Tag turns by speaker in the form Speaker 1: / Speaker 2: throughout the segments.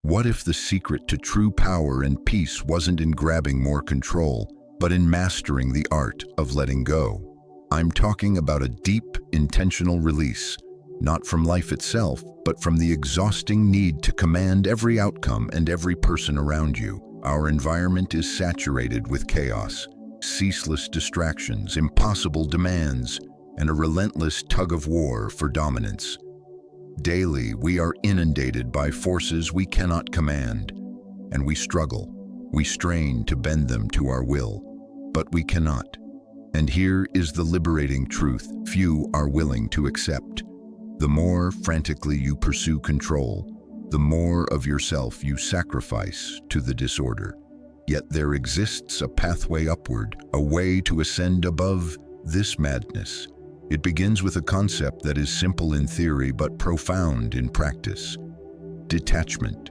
Speaker 1: What if the secret to true power and peace wasn't in grabbing more control, but in mastering the art of letting go? I'm talking about a deep, intentional release, not from life itself, but from the exhausting need to command every outcome and every person around you. Our environment is saturated with chaos, ceaseless distractions, impossible demands, and a relentless tug-of-war for dominance. Daily, we are inundated by forces we cannot command, and we struggle. We strain to bend them to our will, but we cannot. And here is the liberating truth few are willing to accept. The more frantically you pursue control, the more of yourself you sacrifice to the disorder. Yet there exists a pathway upward, a way to ascend above this madness. It begins with a concept that is simple in theory but profound in practice: detachment.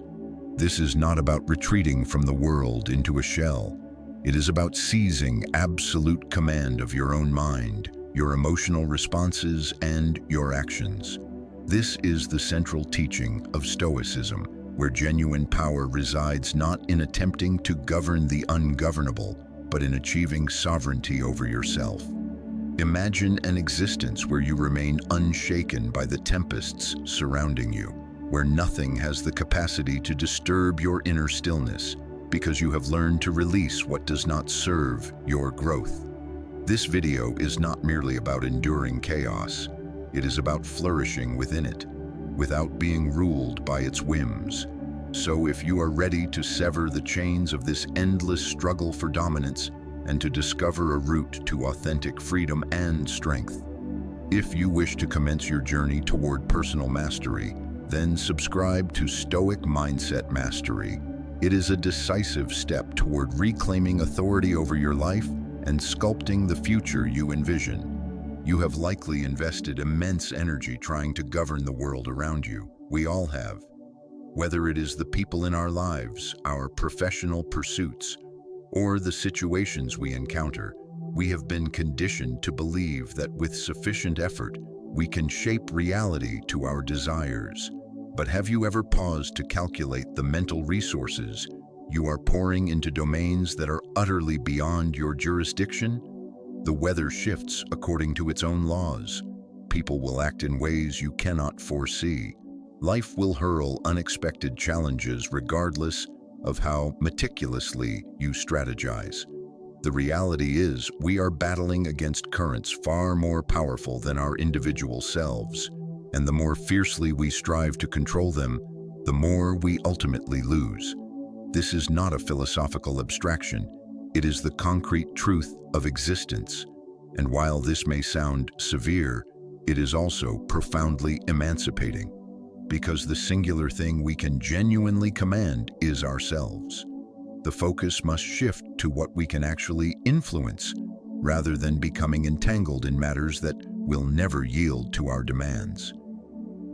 Speaker 1: This is not about retreating from the world into a shell. It is about seizing absolute command of your own mind, your emotional responses, and your actions. This is the central teaching of Stoicism, where genuine power resides not in attempting to govern the ungovernable, but in achieving sovereignty over yourself. Imagine an existence where you remain unshaken by the tempests surrounding you, where nothing has the capacity to disturb your inner stillness, because you have learned to release what does not serve your growth. This video is not merely about enduring chaos. It is about flourishing within it, without being ruled by its whims. So if you are ready to sever the chains of this endless struggle for dominance and to discover a route to authentic freedom and strength, if you wish to commence your journey toward personal mastery, then subscribe to Stoic Mindset Mastery. It is a decisive step toward reclaiming authority over your life and sculpting the future you envision. You have likely invested immense energy trying to govern the world around you. We all have. Whether it is the people in our lives, our professional pursuits, or the situations we encounter, we have been conditioned to believe that with sufficient effort, we can shape reality to our desires. But have you ever paused to calculate the mental resources you are pouring into domains that are utterly beyond your jurisdiction? The weather shifts according to its own laws. People will act in ways you cannot foresee. Life will hurl unexpected challenges regardless of how meticulously you strategize. The reality is, we are battling against currents far more powerful than our individual selves, and the more fiercely we strive to control them, the more we ultimately lose. This is not a philosophical abstraction. It is the concrete truth of existence. And while this may sound severe, it is also profoundly emancipating, because the singular thing we can genuinely command is ourselves. The focus must shift to what we can actually influence, rather than becoming entangled in matters that will never yield to our demands.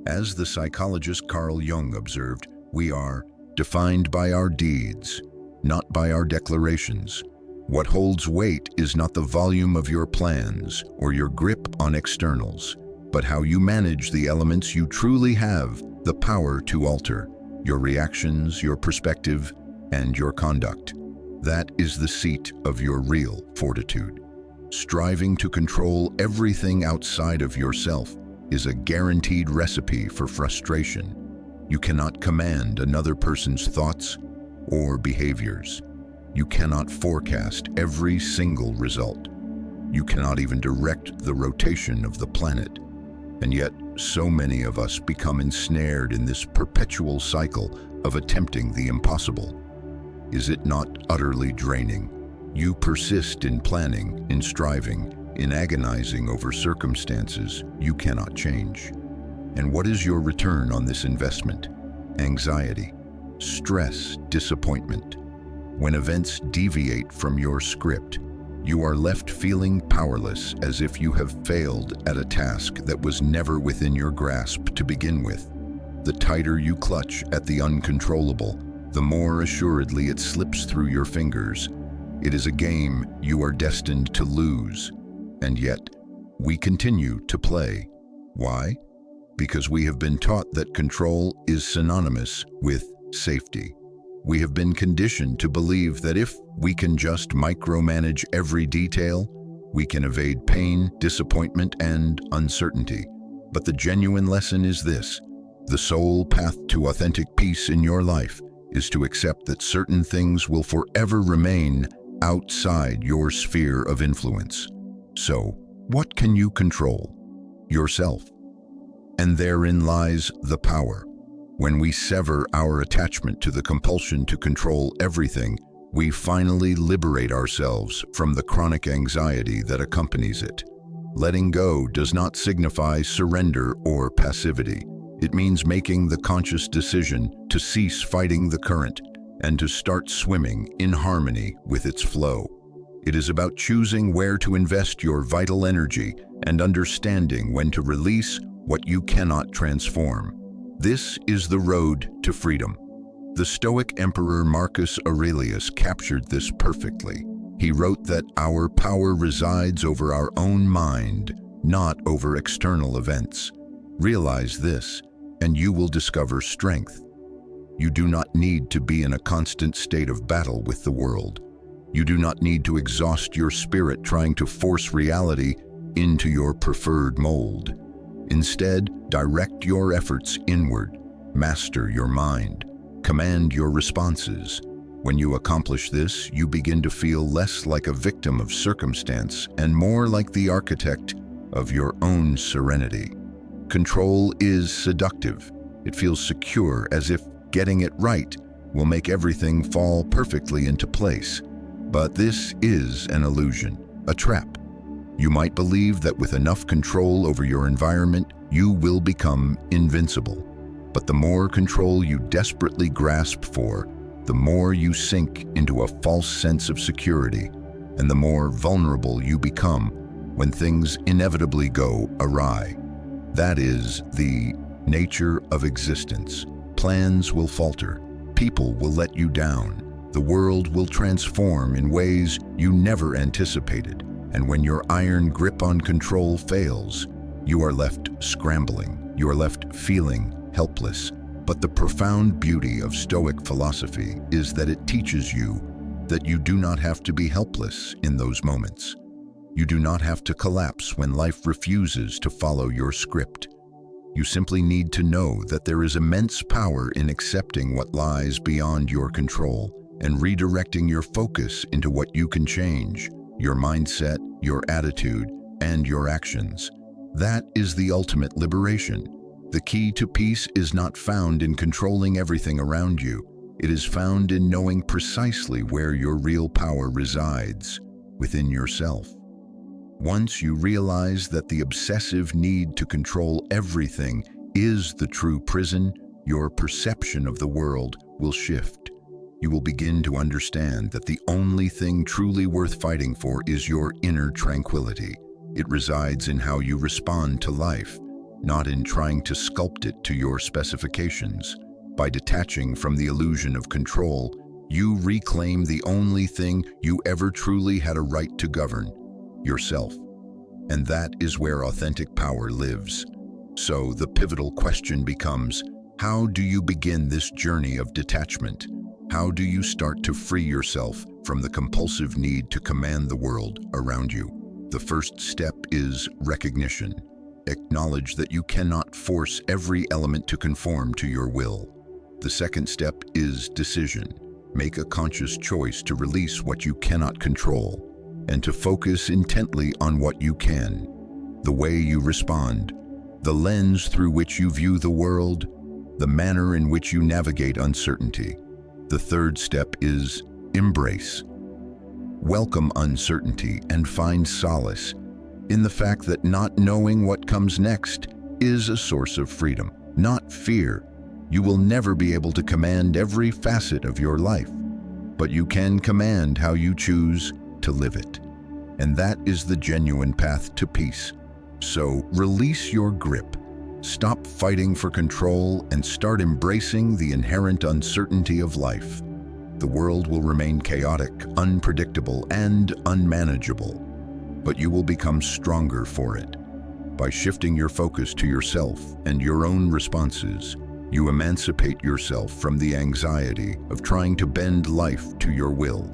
Speaker 1: As the psychologist Carl Jung observed, we are defined by our deeds, not by our declarations. What holds weight is not the volume of your plans or your grip on externals, but how you manage the elements you truly have the power to alter: your reactions, your perspective, and your conduct. That is the seat of your real fortitude. Striving to control everything outside of yourself is a guaranteed recipe for frustration. You cannot command another person's thoughts or behaviors. You cannot forecast every single result. You cannot even direct the rotation of the planet. And yet, so many of us become ensnared in this perpetual cycle of attempting the impossible. Is it not utterly draining? You persist in planning, in striving, in agonizing over circumstances you cannot change. And what is your return on this investment? Anxiety, stress, disappointment. When events deviate from your script, you are left feeling powerless, as if you have failed at a task that was never within your grasp to begin with. The tighter you clutch at the uncontrollable, the more assuredly it slips through your fingers. It is a game you are destined to lose, and yet we continue to play. Why? Because we have been taught that control is synonymous with safety. We have been conditioned to believe that if we can just micromanage every detail, we can evade pain, disappointment, and uncertainty. But the genuine lesson is this: the sole path to authentic peace in your life is to accept that certain things will forever remain outside your sphere of influence. So, what can you control? Yourself. And therein lies the power. When we sever our attachment to the compulsion to control everything, we finally liberate ourselves from the chronic anxiety that accompanies it. Letting go does not signify surrender or passivity. It means making the conscious decision to cease fighting the current and to start swimming in harmony with its flow. It is about choosing where to invest your vital energy and understanding when to release what you cannot transform. This is the road to freedom. The Stoic Emperor Marcus Aurelius captured this perfectly. He wrote that our power resides over our own mind, not over external events. Realize this, and you will discover strength. You do not need to be in a constant state of battle with the world. You do not need to exhaust your spirit trying to force reality into your preferred mold. Instead, direct your efforts inward, master your mind, command your responses. When you accomplish this, you begin to feel less like a victim of circumstance and more like the architect of your own serenity. Control is seductive. It feels secure, as if getting it right will make everything fall perfectly into place. But this is an illusion, a trap. You might believe that with enough control over your environment, you will become invincible. But the more control you desperately grasp for, the more you sink into a false sense of security, and the more vulnerable you become when things inevitably go awry. That is the nature of existence. Plans will falter, people will let you down, the world will transform in ways you never anticipated, and when your iron grip on control fails, you are left scrambling, you are left feeling helpless. But the profound beauty of Stoic philosophy is that it teaches you that you do not have to be helpless in those moments. You do not have to collapse when life refuses to follow your script. You simply need to know that there is immense power in accepting what lies beyond your control and redirecting your focus into what you can change, your mindset, your attitude, and your actions. That is the ultimate liberation. The key to peace is not found in controlling everything around you. It is found in knowing precisely where your real power resides, within yourself. Once you realize that the obsessive need to control everything is the true prison, your perception of the world will shift. You will begin to understand that the only thing truly worth fighting for is your inner tranquility. It resides in how you respond to life, not in trying to sculpt it to your specifications. By detaching from the illusion of control, you reclaim the only thing you ever truly had a right to govern: yourself. And that is where authentic power lives. So the pivotal question becomes, how do you begin this journey of detachment? How do you start to free yourself from the compulsive need to command the world around you? The first step is recognition. Acknowledge that you cannot force every element to conform to your will. The second step is decision. Make a conscious choice to release what you cannot control and to focus intently on what you can. The way you respond, the lens through which you view the world, the manner in which you navigate uncertainty. The third step is embrace. Welcome uncertainty and find solace in the fact that not knowing what comes next is a source of freedom, not fear. You will never be able to command every facet of your life, but you can command how you choose to live it. And that is the genuine path to peace. So release your grip, stop fighting for control, and start embracing the inherent uncertainty of life. The world will remain chaotic, unpredictable, and unmanageable, but you will become stronger for it. By shifting your focus to yourself and your own responses, You emancipate yourself from the anxiety of trying to bend life to your will.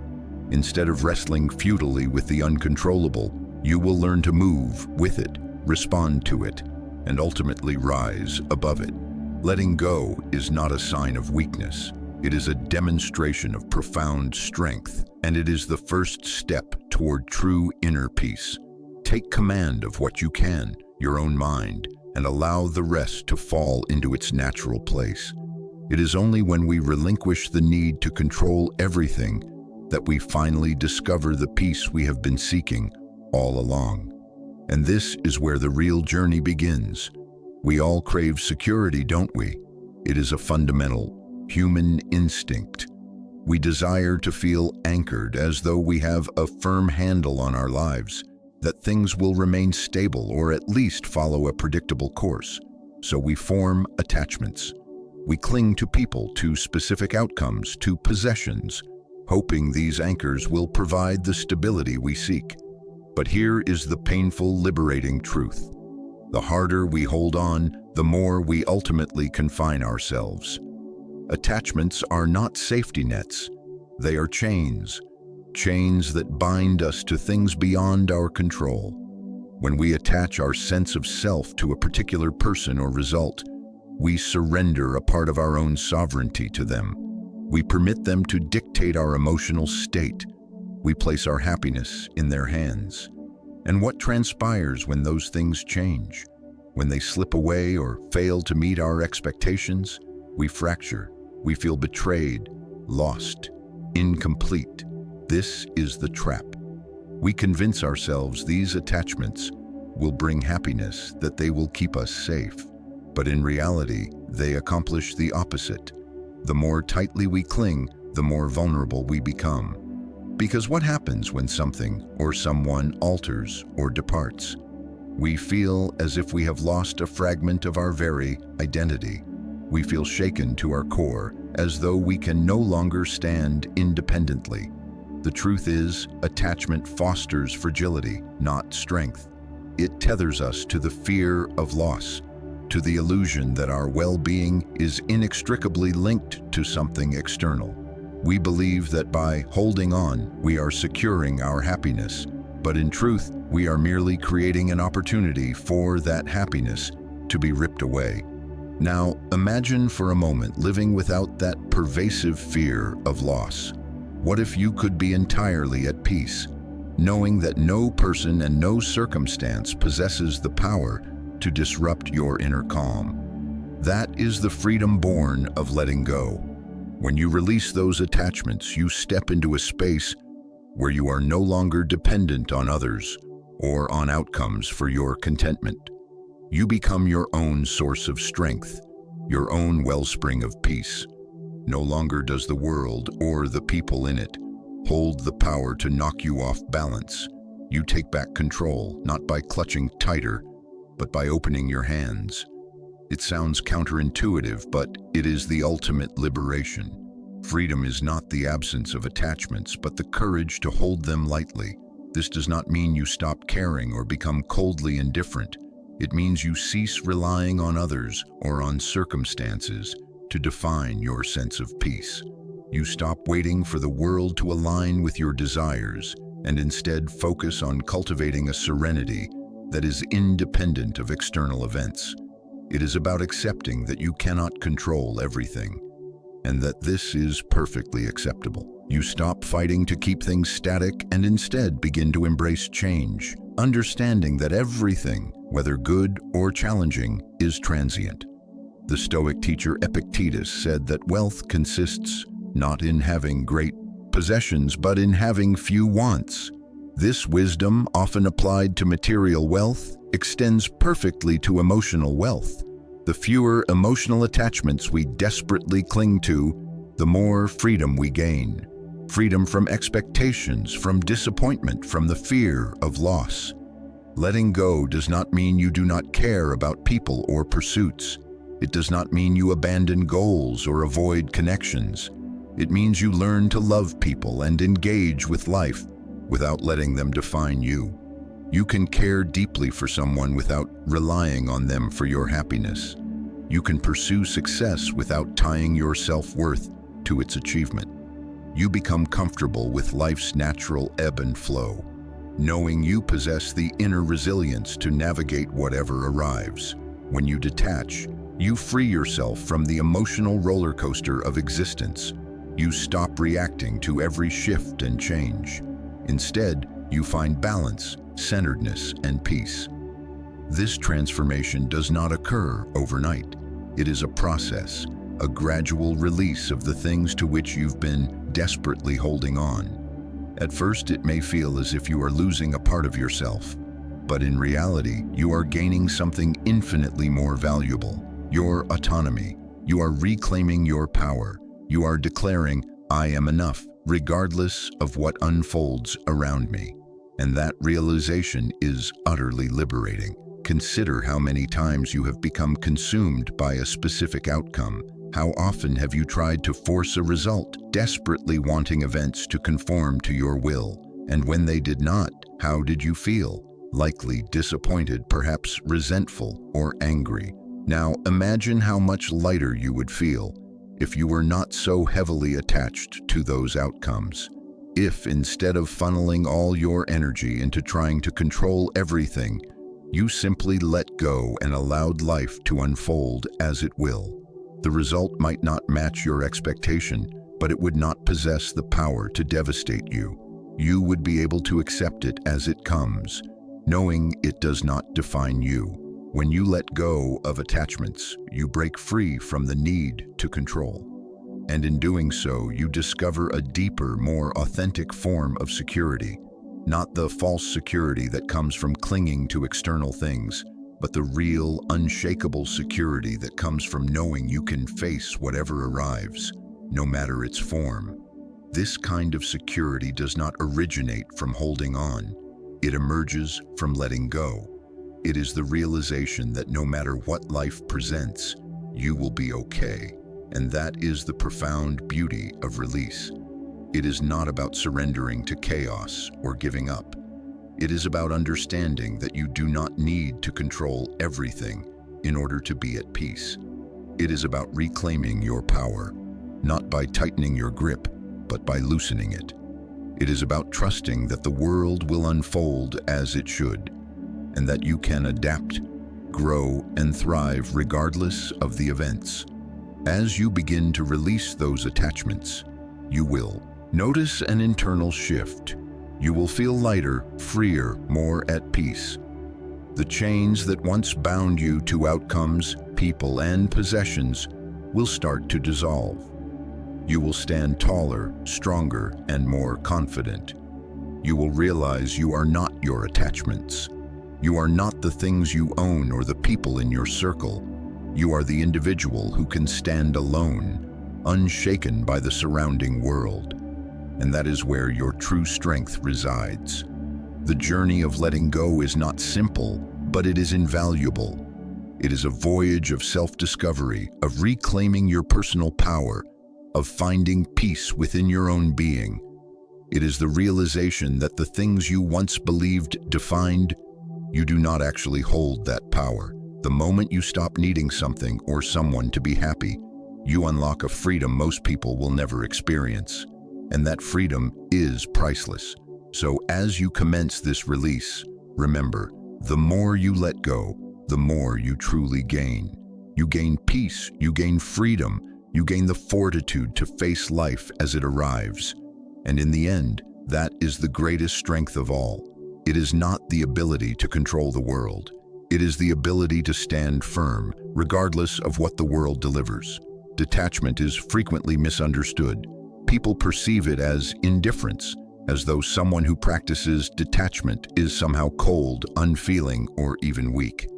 Speaker 1: Instead of wrestling futilely with the uncontrollable, you will learn to move with it, respond to it, and ultimately rise above it. Letting go is not a sign of weakness. It is a demonstration of profound strength, and it is the first step toward true inner peace. Take command of what you can, your own mind, and allow the rest to fall into its natural place. It is only when we relinquish the need to control everything that we finally discover the peace we have been seeking all along. And this is where the real journey begins. We all crave security, don't we? It is a fundamental human instinct. We desire to feel anchored, as though we have a firm handle on our lives, that things will remain stable or at least follow a predictable course. So we form attachments. We cling to people, to specific outcomes, to possessions, hoping these anchors will provide the stability we seek. But here is the painful, liberating truth. The harder we hold on, the more we ultimately confine ourselves. Attachments are not safety nets. They are chains. Chains that bind us to things beyond our control. When we attach our sense of self to a particular person or result, we surrender a part of our own sovereignty to them. We permit them to dictate our emotional state. We place our happiness in their hands. And what transpires when those things change? When they slip away or fail to meet our expectations, we fracture. We feel betrayed, lost, incomplete. This is the trap. We convince ourselves these attachments will bring happiness, that they will keep us safe. But in reality, they accomplish the opposite. The more tightly we cling, the more vulnerable we become. Because what happens when something or someone alters or departs? We feel as if we have lost a fragment of our very identity. We feel shaken to our core, as though we can no longer stand independently. The truth is, attachment fosters fragility, not strength. It tethers us to the fear of loss, to the illusion that our well-being is inextricably linked to something external. We believe that by holding on, we are securing our happiness, but in truth, we are merely creating an opportunity for that happiness to be ripped away. Now, imagine for a moment living without that pervasive fear of loss. What if you could be entirely at peace, knowing that no person and no circumstance possesses the power to disrupt your inner calm? That is the freedom born of letting go. When you release those attachments, you step into a space where you are no longer dependent on others or on outcomes for your contentment. You become your own source of strength, your own wellspring of peace. No longer does the world or the people in it hold the power to knock you off balance. You take back control, not by clutching tighter, but by opening your hands. It sounds counterintuitive, but it is the ultimate liberation. Freedom is not the absence of attachments, but the courage to hold them lightly. This does not mean you stop caring or become coldly indifferent. It means you cease relying on others or on circumstances to define your sense of peace. You stop waiting for the world to align with your desires and instead focus on cultivating a serenity that is independent of external events. It is about accepting that you cannot control everything, and that this is perfectly acceptable. You stop fighting to keep things static and instead begin to embrace change, understanding that everything, whether good or challenging, is transient. The Stoic teacher Epictetus said that wealth consists not in having great possessions, but in having few wants. This wisdom, often applied to material wealth, extends perfectly to emotional wealth. The fewer emotional attachments we desperately cling to, the more freedom we gain. Freedom from expectations, from disappointment, from the fear of loss. Letting go does not mean you do not care about people or pursuits. It does not mean you abandon goals or avoid connections. It means you learn to love people and engage with life without letting them define you. You can care deeply for someone without relying on them for your happiness. You can pursue success without tying your self-worth to its achievement. You become comfortable with life's natural ebb and flow, knowing you possess the inner resilience to navigate whatever arrives. When you detach, you free yourself from the emotional roller coaster of existence. You stop reacting to every shift and change. Instead, you find balance, centeredness, and peace. This transformation does not occur overnight. It is a process, a gradual release of the things to which you've been desperately holding on. At first, it may feel as if you are losing a part of yourself, but in reality, you are gaining something infinitely more valuable: your autonomy. You are reclaiming your power. You are declaring, "I am enough," regardless of what unfolds around me. And that realization is utterly liberating. Consider how many times you have become consumed by a specific outcome. How often have you tried to force a result, desperately wanting events to conform to your will? And when they did not, how did you feel? Likely disappointed, perhaps resentful or angry. Now imagine how much lighter you would feel if you were not so heavily attached to those outcomes. If instead of funneling all your energy into trying to control everything, you simply let go and allowed life to unfold as it will. The result might not match your expectation, but it would not possess the power to devastate you. You would be able to accept it as it comes, knowing it does not define you. When you let go of attachments, you break free from the need to control. And in doing so, you discover a deeper, more authentic form of security. Not the false security that comes from clinging to external things, but the real, unshakable security that comes from knowing you can face whatever arrives, no matter its form. This kind of security does not originate from holding on. It emerges from letting go. It is the realization that no matter what life presents, you will be okay. And that is the profound beauty of release. It is not about surrendering to chaos or giving up. It is about understanding that you do not need to control everything in order to be at peace. It is about reclaiming your power, not by tightening your grip, but by loosening it. It is about trusting that the world will unfold as it should, and that you can adapt, grow, and thrive regardless of the events. As you begin to release those attachments, you will notice an internal shift. You will feel lighter, freer, more at peace. The chains that once bound you to outcomes, people, and possessions will start to dissolve. You will stand taller, stronger, and more confident. You will realize you are not your attachments. You are not the things you own or the people in your circle. You are the individual who can stand alone, unshaken by the surrounding world. And that is where your true strength resides. The journey of letting go is not simple, but it is invaluable. It is a voyage of self-discovery, of reclaiming your personal power, of finding peace within your own being. It is the realization that the things you once believed defined, you do not actually hold that power. The moment you stop needing something or someone to be happy, you unlock a freedom most people will never experience. And that freedom is priceless. So as you commence this release, remember, the more you let go, the more you truly gain. You gain peace, you gain freedom, you gain the fortitude to face life as it arrives. And in the end, that is the greatest strength of all. It is not the ability to control the world. It is the ability to stand firm, regardless of what the world delivers. Detachment is frequently misunderstood. People perceive it as indifference, as though someone who practices detachment is somehow cold, unfeeling, or even weak.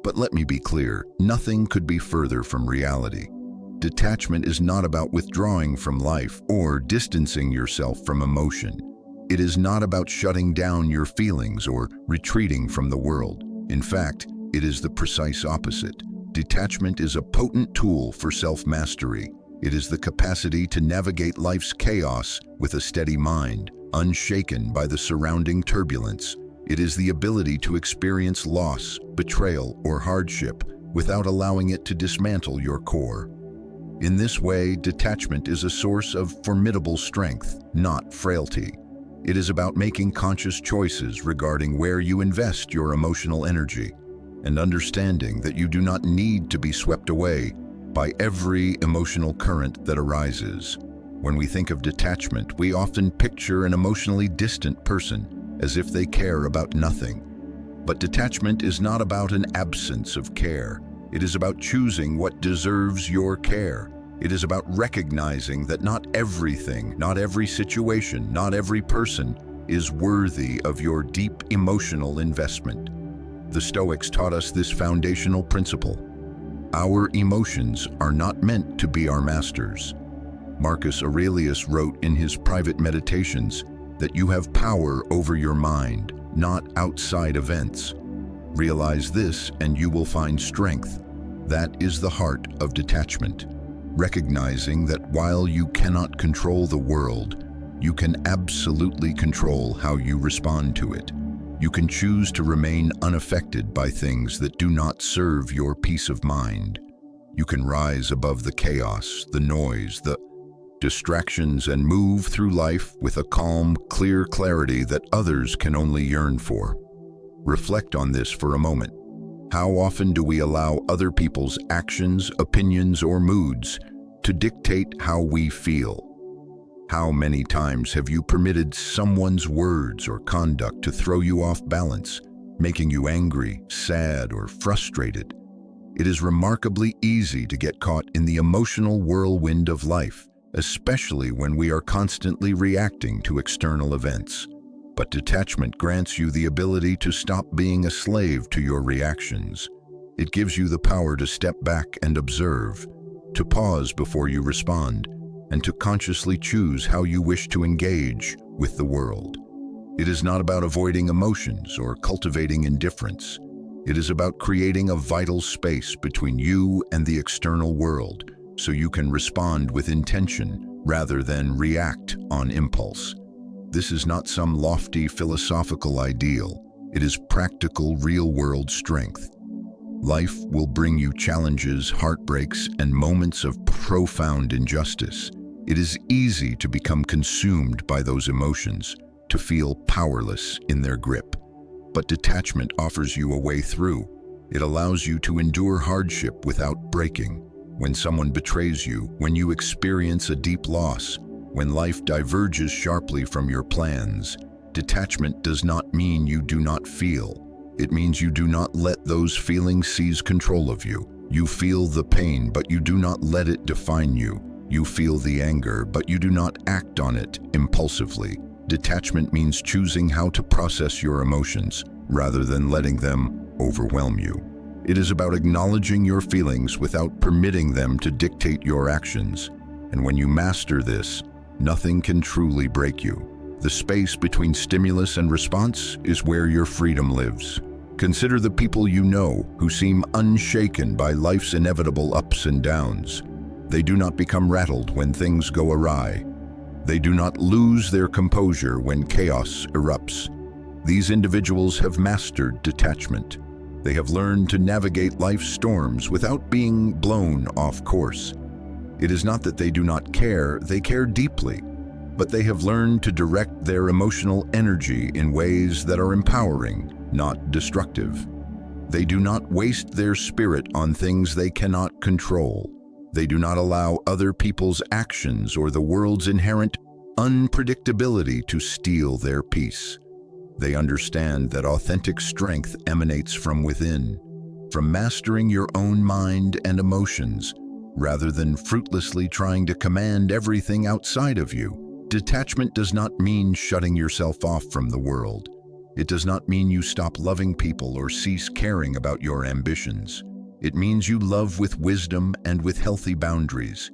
Speaker 1: But let me be clear, nothing could be further from reality. Detachment is not about withdrawing from life or distancing yourself from emotion. It is not about shutting down your feelings or retreating from the world. In fact, it is the precise opposite. Detachment is a potent tool for self-mastery. It is the capacity to navigate life's chaos with a steady mind, unshaken by the surrounding turbulence. It is the ability to experience loss, betrayal, or hardship without allowing it to dismantle your core. In this way, detachment is a source of formidable strength, not frailty. It is about making conscious choices regarding where you invest your emotional energy, and understanding that you do not need to be swept away by every emotional current that arises. When we think of detachment, we often picture an emotionally distant person, as if they care about nothing. But detachment is not about an absence of care. It is about choosing what deserves your care. It is about recognizing that not everything, not every situation, not every person is worthy of your deep emotional investment. The Stoics taught us this foundational principle. Our emotions are not meant to be our masters. Marcus Aurelius wrote in his private meditations that you have power over your mind, not outside events. Realize this and you will find strength. That is the heart of detachment. Recognizing that while you cannot control the world, you can absolutely control how you respond to it. You can choose to remain unaffected by things that do not serve your peace of mind. You can rise above the chaos, the noise, the distractions, and move through life with a calm, clear clarity that others can only yearn for. Reflect on this for a moment. How often do we allow other people's actions, opinions, or moods to dictate how we feel? How many times have you permitted someone's words or conduct to throw you off balance, making you angry, sad, or frustrated? It is remarkably easy to get caught in the emotional whirlwind of life, especially when we are constantly reacting to external events. But detachment grants you the ability to stop being a slave to your reactions. It gives you the power to step back and observe, to pause before you respond, and to consciously choose how you wish to engage with the world. It is not about avoiding emotions or cultivating indifference. It is about creating a vital space between you and the external world, so you can respond with intention rather than react on impulse. This is not some lofty philosophical ideal. It is practical, real-world strength. Life will bring you challenges, heartbreaks, and moments of profound injustice. It is easy to become consumed by those emotions, to feel powerless in their grip. But detachment offers you a way through. It allows you to endure hardship without breaking. When someone betrays you, when you experience a deep loss, when life diverges sharply from your plans, detachment does not mean you do not feel. It means you do not let those feelings seize control of you. You feel the pain, but you do not let it define you. You feel the anger, but you do not act on it impulsively. Detachment means choosing how to process your emotions, rather than letting them overwhelm you. It is about acknowledging your feelings without permitting them to dictate your actions. And when you master this, nothing can truly break you. The space between stimulus and response is where your freedom lives. Consider the people you know who seem unshaken by life's inevitable ups and downs. They do not become rattled when things go awry. They do not lose their composure when chaos erupts. These individuals have mastered detachment. They have learned to navigate life's storms without being blown off course. It is not that they do not care, they care deeply, but they have learned to direct their emotional energy in ways that are empowering, not destructive. They do not waste their spirit on things they cannot control. They do not allow other people's actions or the world's inherent unpredictability to steal their peace. They understand that authentic strength emanates from within, from mastering your own mind and emotions, rather than fruitlessly trying to command everything outside of you. Detachment does not mean shutting yourself off from the world. It does not mean you stop loving people or cease caring about your ambitions. It means you love with wisdom and with healthy boundaries.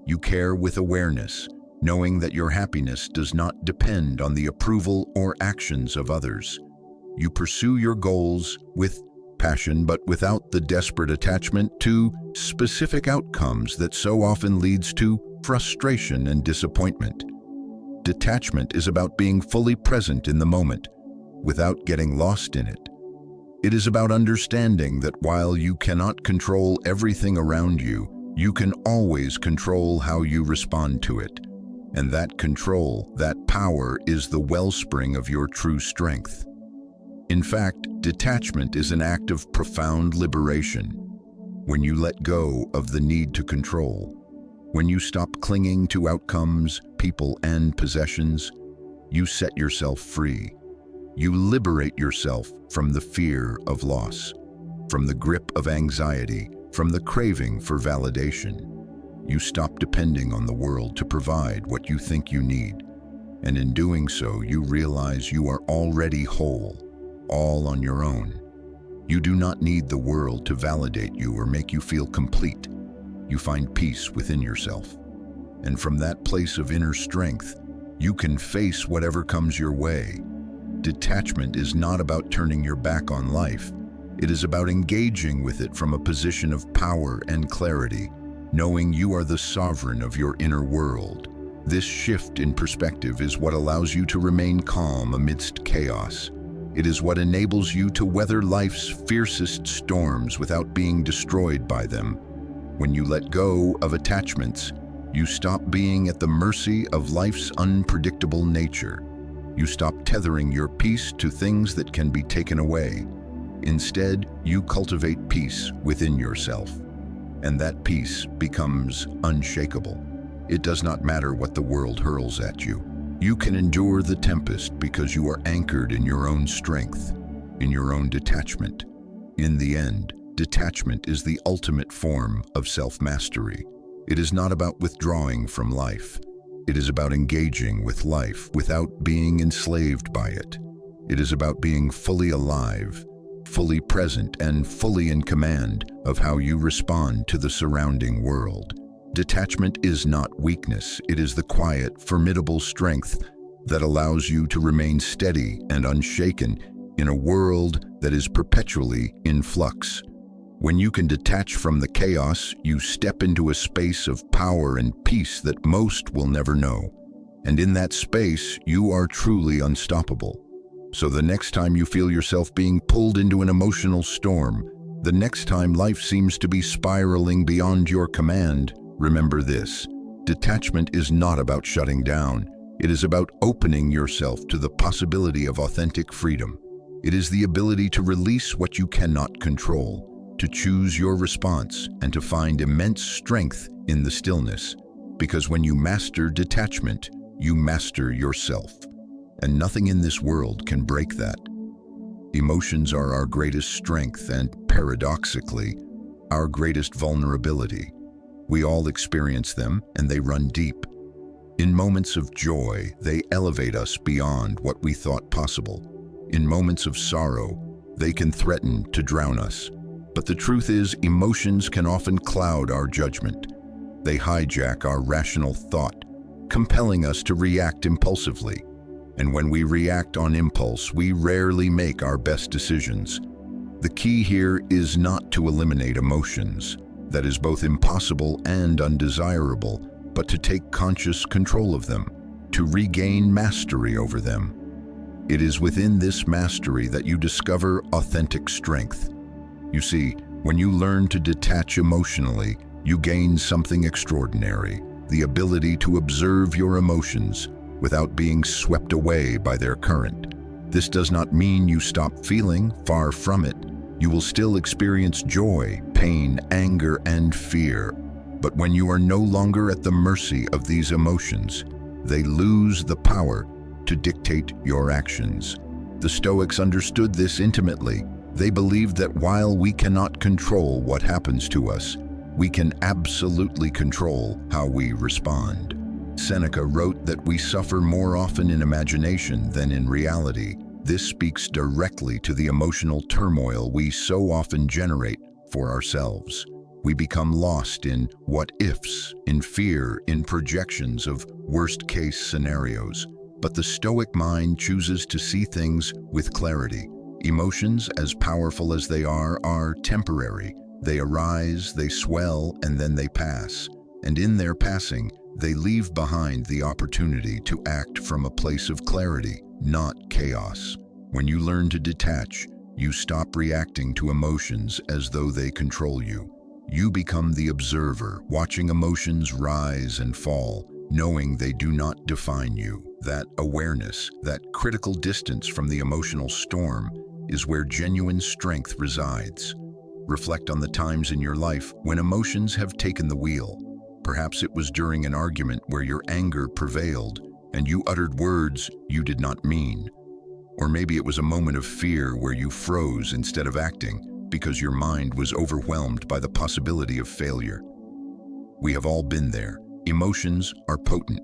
Speaker 1: You care with awareness, knowing that your happiness does not depend on the approval or actions of others. You pursue your goals with passion, but without the desperate attachment to specific outcomes that so often leads to frustration and disappointment. Detachment is about being fully present in the moment, without getting lost in it. It is about understanding that while you cannot control everything around you, you can always control how you respond to it. And that control, that power, is the wellspring of your true strength. In fact, detachment is an act of profound liberation. When you let go of the need to control, when you stop clinging to outcomes, people, and possessions, you set yourself free. You liberate yourself from the fear of loss, from the grip of anxiety, from the craving for validation. You stop depending on the world to provide what you think you need. And in doing so, you realize you are already whole, all on your own. You do not need the world to validate you or make you feel complete. You find peace within yourself. And from that place of inner strength, you can face whatever comes your way. Detachment is not about turning your back on life. It is about engaging with it from a position of power and clarity, knowing you are the sovereign of your inner world. This shift in perspective is what allows you to remain calm amidst chaos. It is what enables you to weather life's fiercest storms without being destroyed by them. When you let go of attachments, you stop being at the mercy of life's unpredictable nature. You stop tethering your peace to things that can be taken away. Instead, you cultivate peace within yourself. And that peace becomes unshakable. It does not matter what the world hurls at you. You can endure the tempest because you are anchored in your own strength, in your own detachment. In the end, detachment is the ultimate form of self-mastery. It is not about withdrawing from life. It is about engaging with life without being enslaved by it. It is about being fully alive, fully present, and fully in command of how you respond to the surrounding world. Detachment is not weakness. It is the quiet, formidable strength that allows you to remain steady and unshaken in a world that is perpetually in flux. When you can detach from the chaos, you step into a space of power and peace that most will never know. And in that space, you are truly unstoppable. So the next time you feel yourself being pulled into an emotional storm, the next time life seems to be spiraling beyond your command, remember this: detachment is not about shutting down. It is about opening yourself to the possibility of authentic freedom. It is the ability to release what you cannot control, to choose your response, and to find immense strength in the stillness. Because when you master detachment, you master yourself. And nothing in this world can break that. Emotions are our greatest strength and, paradoxically, our greatest vulnerability. We all experience them, and they run deep. In moments of joy, they elevate us beyond what we thought possible. In moments of sorrow, they can threaten to drown us. But the truth is, emotions can often cloud our judgment. They hijack our rational thought, compelling us to react impulsively. And when we react on impulse, we rarely make our best decisions. The key here is not to eliminate emotions. That is both impossible and undesirable, but to take conscious control of them, to regain mastery over them. It is within this mastery that you discover authentic strength. You see, when you learn to detach emotionally, you gain something extraordinary: the ability to observe your emotions without being swept away by their current. This does not mean you stop feeling, far from it. You will still experience joy, pain, anger, and fear. But when you are no longer at the mercy of these emotions, they lose the power to dictate your actions. The Stoics understood this intimately. They believed that while we cannot control what happens to us, we can absolutely control how we respond. Seneca wrote that we suffer more often in imagination than in reality. This speaks directly to the emotional turmoil we so often generate for ourselves. We become lost in what-ifs, in fear, in projections of worst-case scenarios. But the Stoic mind chooses to see things with clarity. Emotions, as powerful as they are temporary. They arise, they swell, and then they pass. And in their passing, they leave behind the opportunity to act from a place of clarity, not chaos. When you learn to detach, You stop reacting to emotions as though they control you. You become the observer, watching emotions rise and fall, knowing they do not define you. That awareness, that critical distance from the emotional storm, is where genuine strength resides. Reflect on the times in your life when emotions have taken the wheel. Perhaps it was during an argument where your anger prevailed and you uttered words you did not mean. Or maybe it was a moment of fear where you froze instead of acting because your mind was overwhelmed by the possibility of failure. We have all been there. Emotions are potent,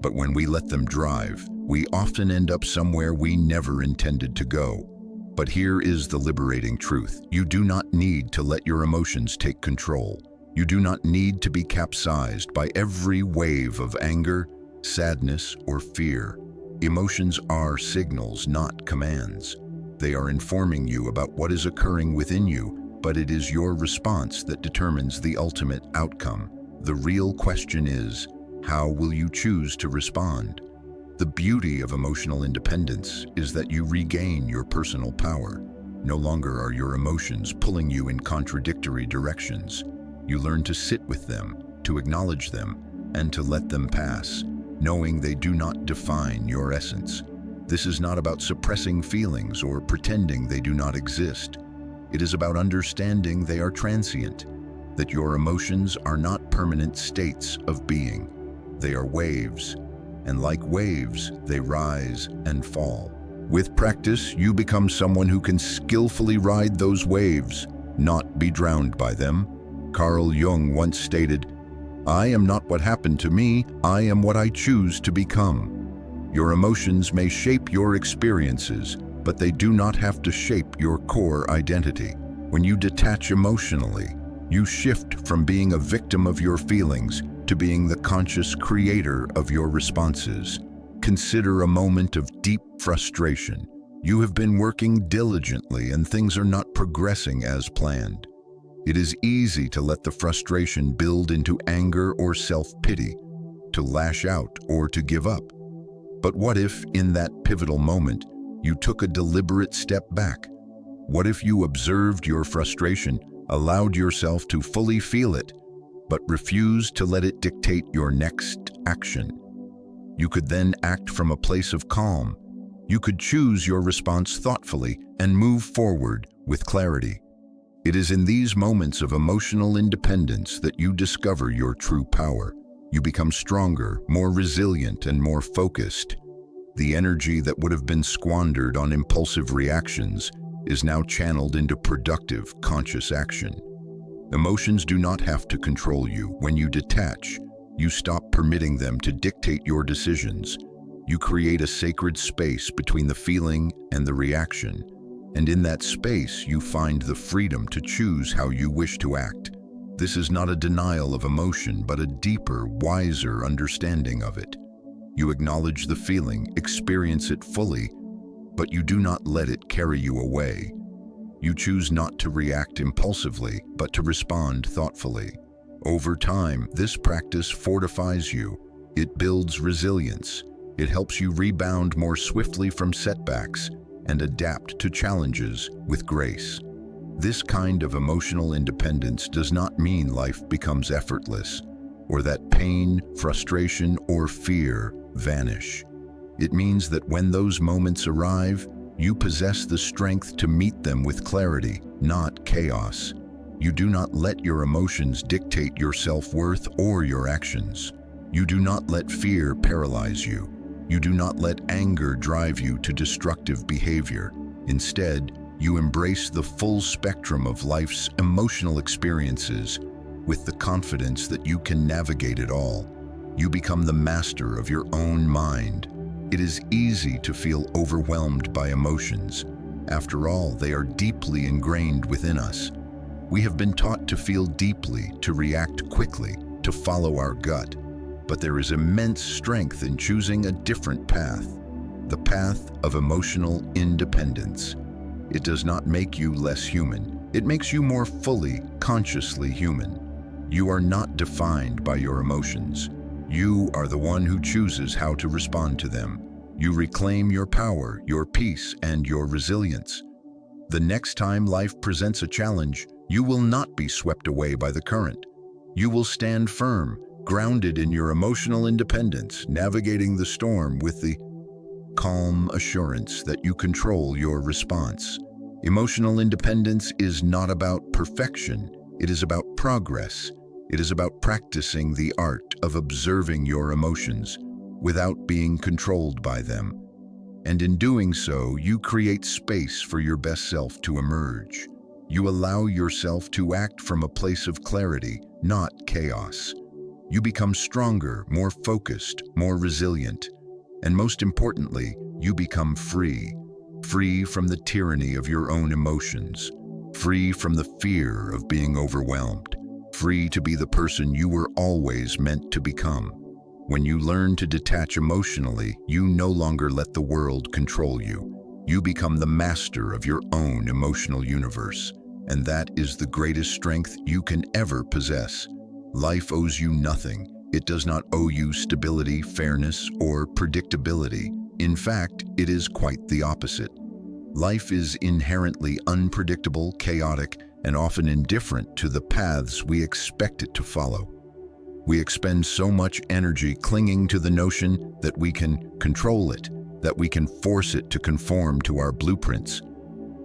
Speaker 1: but when we let them drive, we often end up somewhere we never intended to go. But here is the liberating truth. You do not need to let your emotions take control. You do not need to be capsized by every wave of anger, sadness, or fear. Emotions are signals, not commands. They are informing you about what is occurring within you, but it is your response that determines the ultimate outcome. The real question is, how will you choose to respond? The beauty of emotional independence is that you regain your personal power. No longer are your emotions pulling you in contradictory directions. You learn to sit with them, to acknowledge them, and to let them pass, knowing they do not define your essence. This is not about suppressing feelings or pretending they do not exist. It is about understanding they are transient, that your emotions are not permanent states of being. They are waves, and like waves, they rise and fall. With practice, you become someone who can skillfully ride those waves, not be drowned by them. Carl Jung once stated, "I am not what happened to me, I am what I choose to become." Your emotions may shape your experiences, but they do not have to shape your core identity. When you detach emotionally, you shift from being a victim of your feelings to being the conscious creator of your responses. Consider a moment of deep frustration. You have been working diligently and things are not progressing as planned. It is easy to let the frustration build into anger or self-pity, to lash out or to give up. But what if, in that pivotal moment, you took a deliberate step back? What if you observed your frustration, allowed yourself to fully feel it, but refused to let it dictate your next action? You could then act from a place of calm. You could choose your response thoughtfully and move forward with clarity. It is in these moments of emotional independence that you discover your true power. You become stronger, more resilient, and more focused. The energy that would have been squandered on impulsive reactions is now channeled into productive, conscious action. Emotions do not have to control you. When you detach, you stop permitting them to dictate your decisions. You create a sacred space between the feeling and the reaction. And in that space, you find the freedom to choose how you wish to act. This is not a denial of emotion, but a deeper, wiser understanding of it. You acknowledge the feeling, experience it fully, but you do not let it carry you away. You choose not to react impulsively, but to respond thoughtfully. Over time, this practice fortifies you. It builds resilience. It helps you rebound more swiftly from setbacks and adapt to challenges with grace. This kind of emotional independence does not mean life becomes effortless, or that pain, frustration, or fear vanish. It means that when those moments arrive, you possess the strength to meet them with clarity, not chaos. You do not let your emotions dictate your self-worth or your actions. You do not let fear paralyze you. You do not let anger drive you to destructive behavior. Instead, you embrace the full spectrum of life's emotional experiences with the confidence that you can navigate it all. You become the master of your own mind. It is easy to feel overwhelmed by emotions. After all, they are deeply ingrained within us. We have been taught to feel deeply, to react quickly, to follow our gut. But there is immense strength in choosing a different path, the path of emotional independence. It does not make you less human. It makes you more fully, consciously human. You are not defined by your emotions. You are the one who chooses how to respond to them. You reclaim your power, your peace, and your resilience. The next time life presents a challenge, you will not be swept away by the current. You will stand firm, grounded in your emotional independence, navigating the storm with the calm assurance that you control your response. Emotional independence is not about perfection. It is about progress. It is about practicing the art of observing your emotions without being controlled by them. And in doing so, you create space for your best self to emerge. You allow yourself to act from a place of clarity, not chaos. You become stronger, more focused, more resilient. And most importantly, you become free. Free from the tyranny of your own emotions. Free from the fear of being overwhelmed. Free to be the person you were always meant to become. When you learn to detach emotionally, you no longer let the world control you. You become the master of your own emotional universe. And that is the greatest strength you can ever possess. Life owes you nothing. It does not owe you stability, fairness, or predictability. In fact, it is quite the opposite. Life is inherently unpredictable, chaotic, and often indifferent to the paths we expect it to follow. We expend so much energy clinging to the notion that we can control it, that we can force it to conform to our blueprints.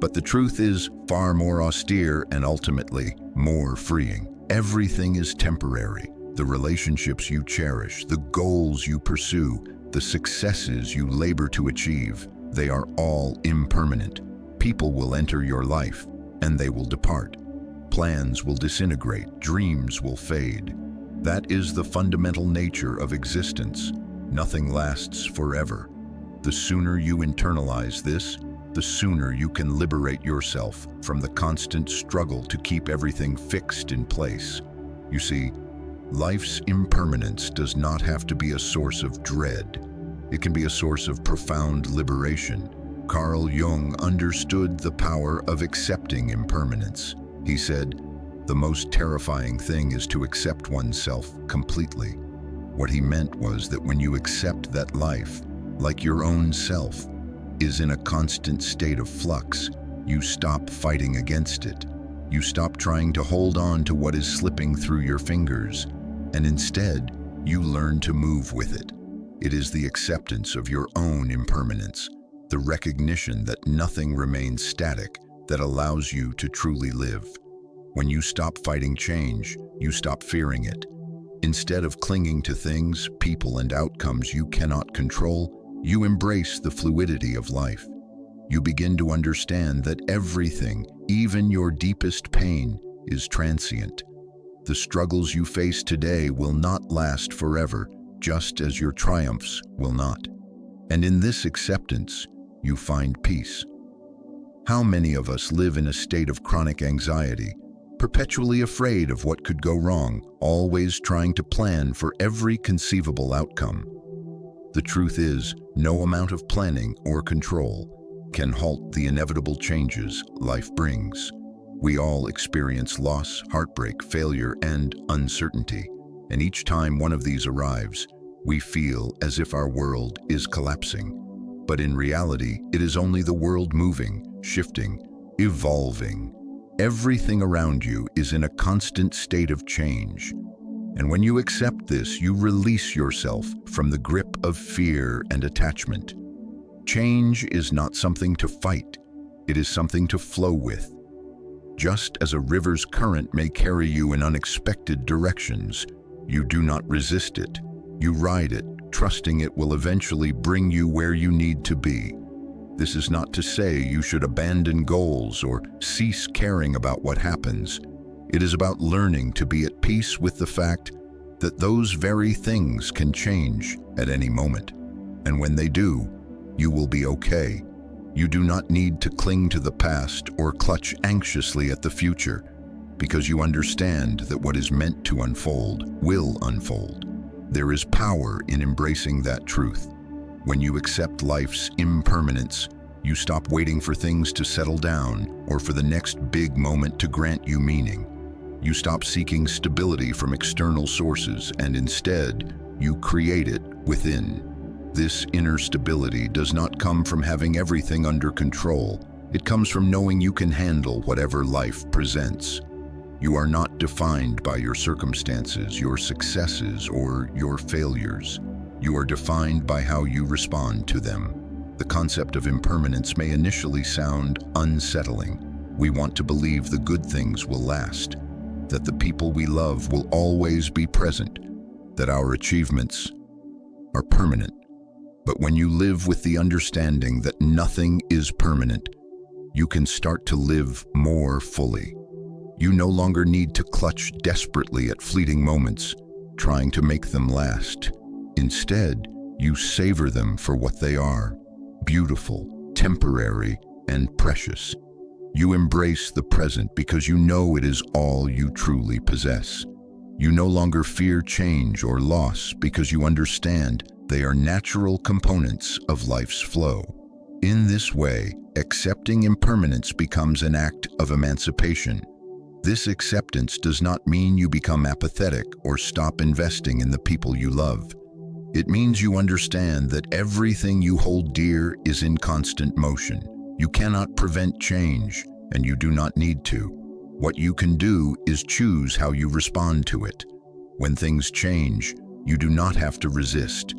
Speaker 1: But the truth is far more austere and ultimately more freeing. Everything is temporary. The relationships you cherish, the goals you pursue, the successes you labor to achieve, they are all impermanent. People will enter your life, and they will depart. Plans will disintegrate, dreams will fade. That is the fundamental nature of existence. Nothing lasts forever. The sooner you internalize this, the sooner you can liberate yourself from the constant struggle to keep everything fixed in place. You see, life's impermanence does not have to be a source of dread. It can be a source of profound liberation. Carl Jung understood the power of accepting impermanence. He said, "The most terrifying thing is to accept oneself completely." What he meant was that when you accept that life, like your own self, is in a constant state of flux, you stop fighting against it. You stop trying to hold on to what is slipping through your fingers, and instead, you learn to move with it. It is the acceptance of your own impermanence, the recognition that nothing remains static, that allows you to truly live. When you stop fighting change, you stop fearing it. Instead of clinging to things, people, and outcomes you cannot control, you embrace the fluidity of life. You begin to understand that everything, even your deepest pain, is transient. The struggles you face today will not last forever, just as your triumphs will not. And in this acceptance, you find peace. How many of us live in a state of chronic anxiety, perpetually afraid of what could go wrong, always trying to plan for every conceivable outcome? The truth is, no amount of planning or control can halt the inevitable changes life brings. We all experience loss, heartbreak, failure, and uncertainty. And each time one of these arrives, we feel as if our world is collapsing. But in reality, it is only the world moving, shifting, evolving. Everything around you is in a constant state of change. And when you accept this, you release yourself from the grip of fear and attachment. Change is not something to fight. It is something to flow with. Just as a river's current may carry you in unexpected directions, you do not resist it. You ride it, trusting it will eventually bring you where you need to be. This is not to say you should abandon goals or cease caring about what happens. It is about learning to be at peace with the fact that those very things can change at any moment. And when they do, you will be okay. You do not need to cling to the past or clutch anxiously at the future, because you understand that what is meant to unfold will unfold. There is power in embracing that truth. When you accept life's impermanence, you stop waiting for things to settle down or for the next big moment to grant you meaning. You stop seeking stability from external sources, and instead, you create it within. This inner stability does not come from having everything under control. It comes from knowing you can handle whatever life presents. You are not defined by your circumstances, your successes, or your failures. You are defined by how you respond to them. The concept of impermanence may initially sound unsettling. We want to believe the good things will last, that the people we love will always be present, that our achievements are permanent. But when you live with the understanding that nothing is permanent, you can start to live more fully. You no longer need to clutch desperately at fleeting moments, trying to make them last. Instead, you savor them for what they are: beautiful, temporary, and precious. You embrace the present because you know it is all you truly possess. You no longer fear change or loss because you understand they are natural components of life's flow. In this way, accepting impermanence becomes an act of emancipation. This acceptance does not mean you become apathetic or stop investing in the people you love. It means you understand that everything you hold dear is in constant motion. You cannot prevent change, and you do not need to. What you can do is choose how you respond to it. When things change, you do not have to resist.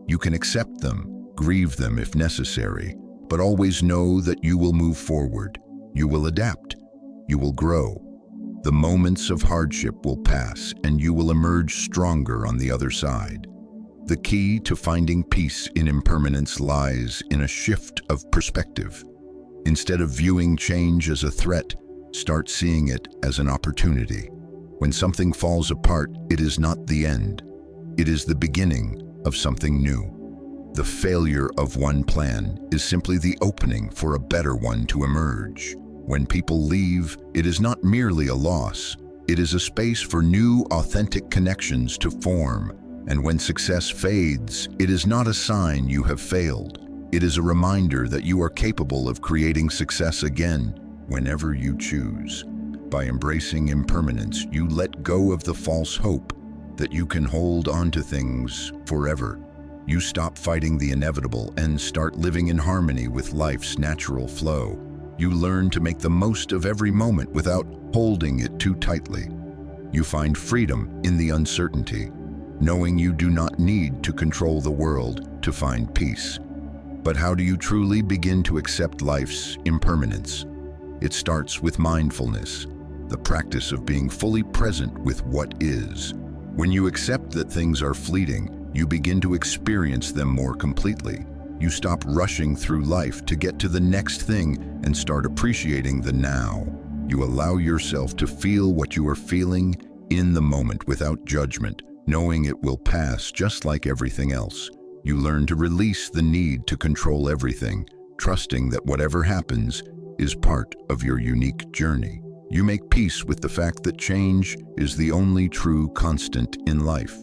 Speaker 1: You can accept them, grieve them if necessary, but always know that you will move forward. You will adapt. You will grow. The moments of hardship will pass, and you will emerge stronger on the other side. The key to finding peace in impermanence lies in a shift of perspective. Instead of viewing change as a threat, start seeing it as an opportunity. When something falls apart, it is not the end. It is the beginning of something new. The failure of one plan is simply the opening for a better one to emerge. When people leave, it is not merely a loss. It is a space for new, authentic connections to form. And when success fades, it is not a sign you have failed. It is a reminder that you are capable of creating success again whenever you choose. By embracing impermanence, you let go of the false hope that you can hold on to things forever. You stop fighting the inevitable and start living in harmony with life's natural flow. You learn to make the most of every moment without holding it too tightly. You find freedom in the uncertainty, knowing you do not need to control the world to find peace. But how do you truly begin to accept life's impermanence? It starts with mindfulness, the practice of being fully present with what is. When you accept that things are fleeting, you begin to experience them more completely. You stop rushing through life to get to the next thing and start appreciating the now. You allow yourself to feel what you are feeling in the moment without judgment, knowing it will pass just like everything else. You learn to release the need to control everything, trusting that whatever happens is part of your unique journey. You make peace with the fact that change is the only true constant in life.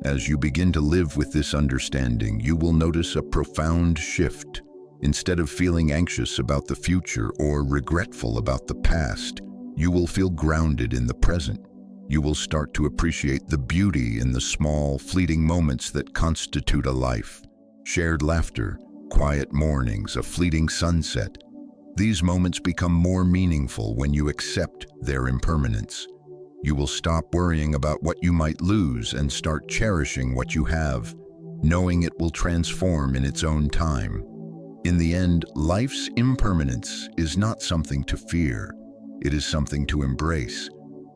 Speaker 1: As you begin to live with this understanding, you will notice a profound shift. Instead of feeling anxious about the future or regretful about the past, you will feel grounded in the present. You will start to appreciate the beauty in the small, fleeting moments that constitute a life. Shared laughter, quiet mornings, a fleeting sunset. These moments become more meaningful when you accept their impermanence. You will stop worrying about what you might lose and start cherishing what you have, knowing it will transform in its own time. In the end, life's impermanence is not something to fear. It is something to embrace.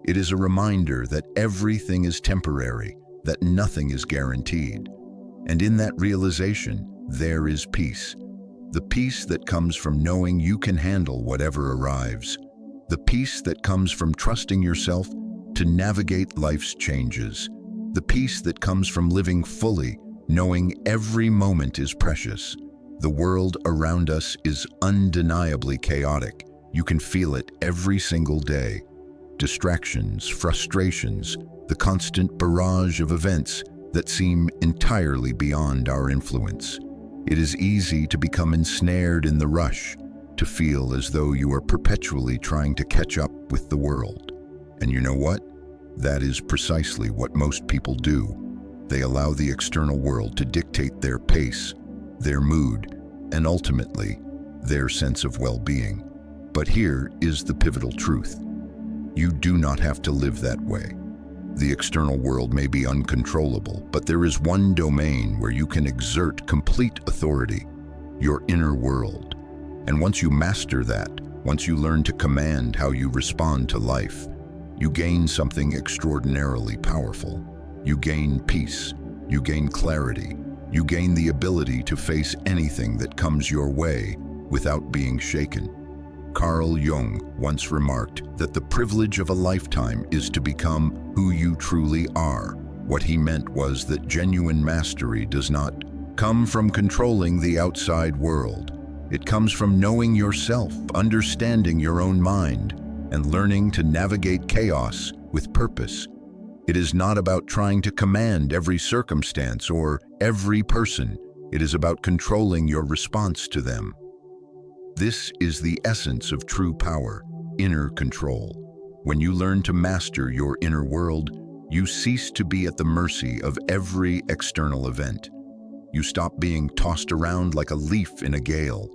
Speaker 1: It is a reminder that everything is temporary, that nothing is guaranteed. And in that realization, there is peace. The peace that comes from knowing you can handle whatever arrives. The peace that comes from trusting yourself to navigate life's changes. The peace that comes from living fully, knowing every moment is precious. The world around us is undeniably chaotic. You can feel it every single day. Distractions, frustrations, the constant barrage of events that seem entirely beyond our influence. It is easy to become ensnared in the rush, to feel as though you are perpetually trying to catch up with the world. And you know what? That is precisely what most people do. They allow the external world to dictate their pace, their mood, and ultimately, their sense of well-being. But here is the pivotal truth. You do not have to live that way. The external world may be uncontrollable, but there is one domain where you can exert complete authority, your inner world. And once you master that, once you learn to command how you respond to life, you gain something extraordinarily powerful. You gain peace, you gain clarity, you gain the ability to face anything that comes your way without being shaken. Carl Jung once remarked that the privilege of a lifetime is to become who you truly are. What he meant was that genuine mastery does not come from controlling the outside world. It comes from knowing yourself, understanding your own mind, and learning to navigate chaos with purpose. It is not about trying to command every circumstance or every person. It is about controlling your response to them. This is the essence of true power, inner control. When you learn to master your inner world, you cease to be at the mercy of every external event. You stop being tossed around like a leaf in a gale.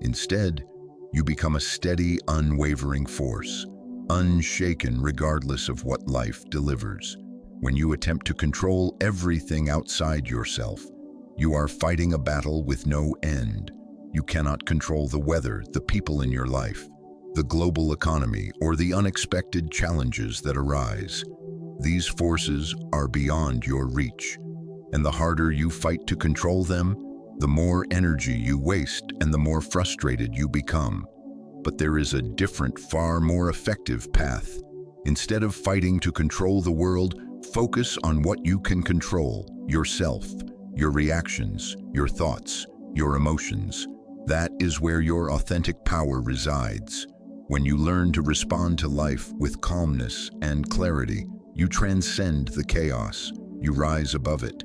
Speaker 1: Instead, you become a steady, unwavering force, unshaken regardless of what life delivers. When you attempt to control everything outside yourself, you are fighting a battle with no end. You cannot control the weather, the people in your life, the global economy, or the unexpected challenges that arise. These forces are beyond your reach, and the harder you fight to control them, the more energy you waste and the more frustrated you become. But there is a different, far more effective path. Instead of fighting to control the world, focus on what you can control: yourself, your reactions, your thoughts, your emotions. That is where your authentic power resides. When you learn to respond to life with calmness and clarity, you transcend the chaos. You rise above it.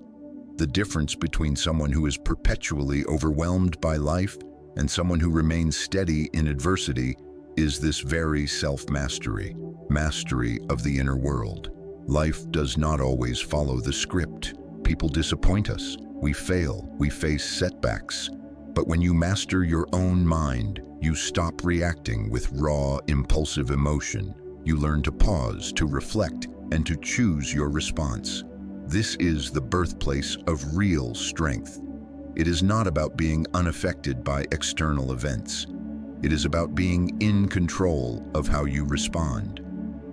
Speaker 1: The difference between someone who is perpetually overwhelmed by life and someone who remains steady in adversity is this very self-mastery, mastery of the inner world. Life does not always follow the script. People disappoint us. We fail. We face setbacks. But when you master your own mind, you stop reacting with raw, impulsive emotion. You learn to pause, to reflect, and to choose your response. This is the birthplace of real strength. It is not about being unaffected by external events. It is about being in control of how you respond.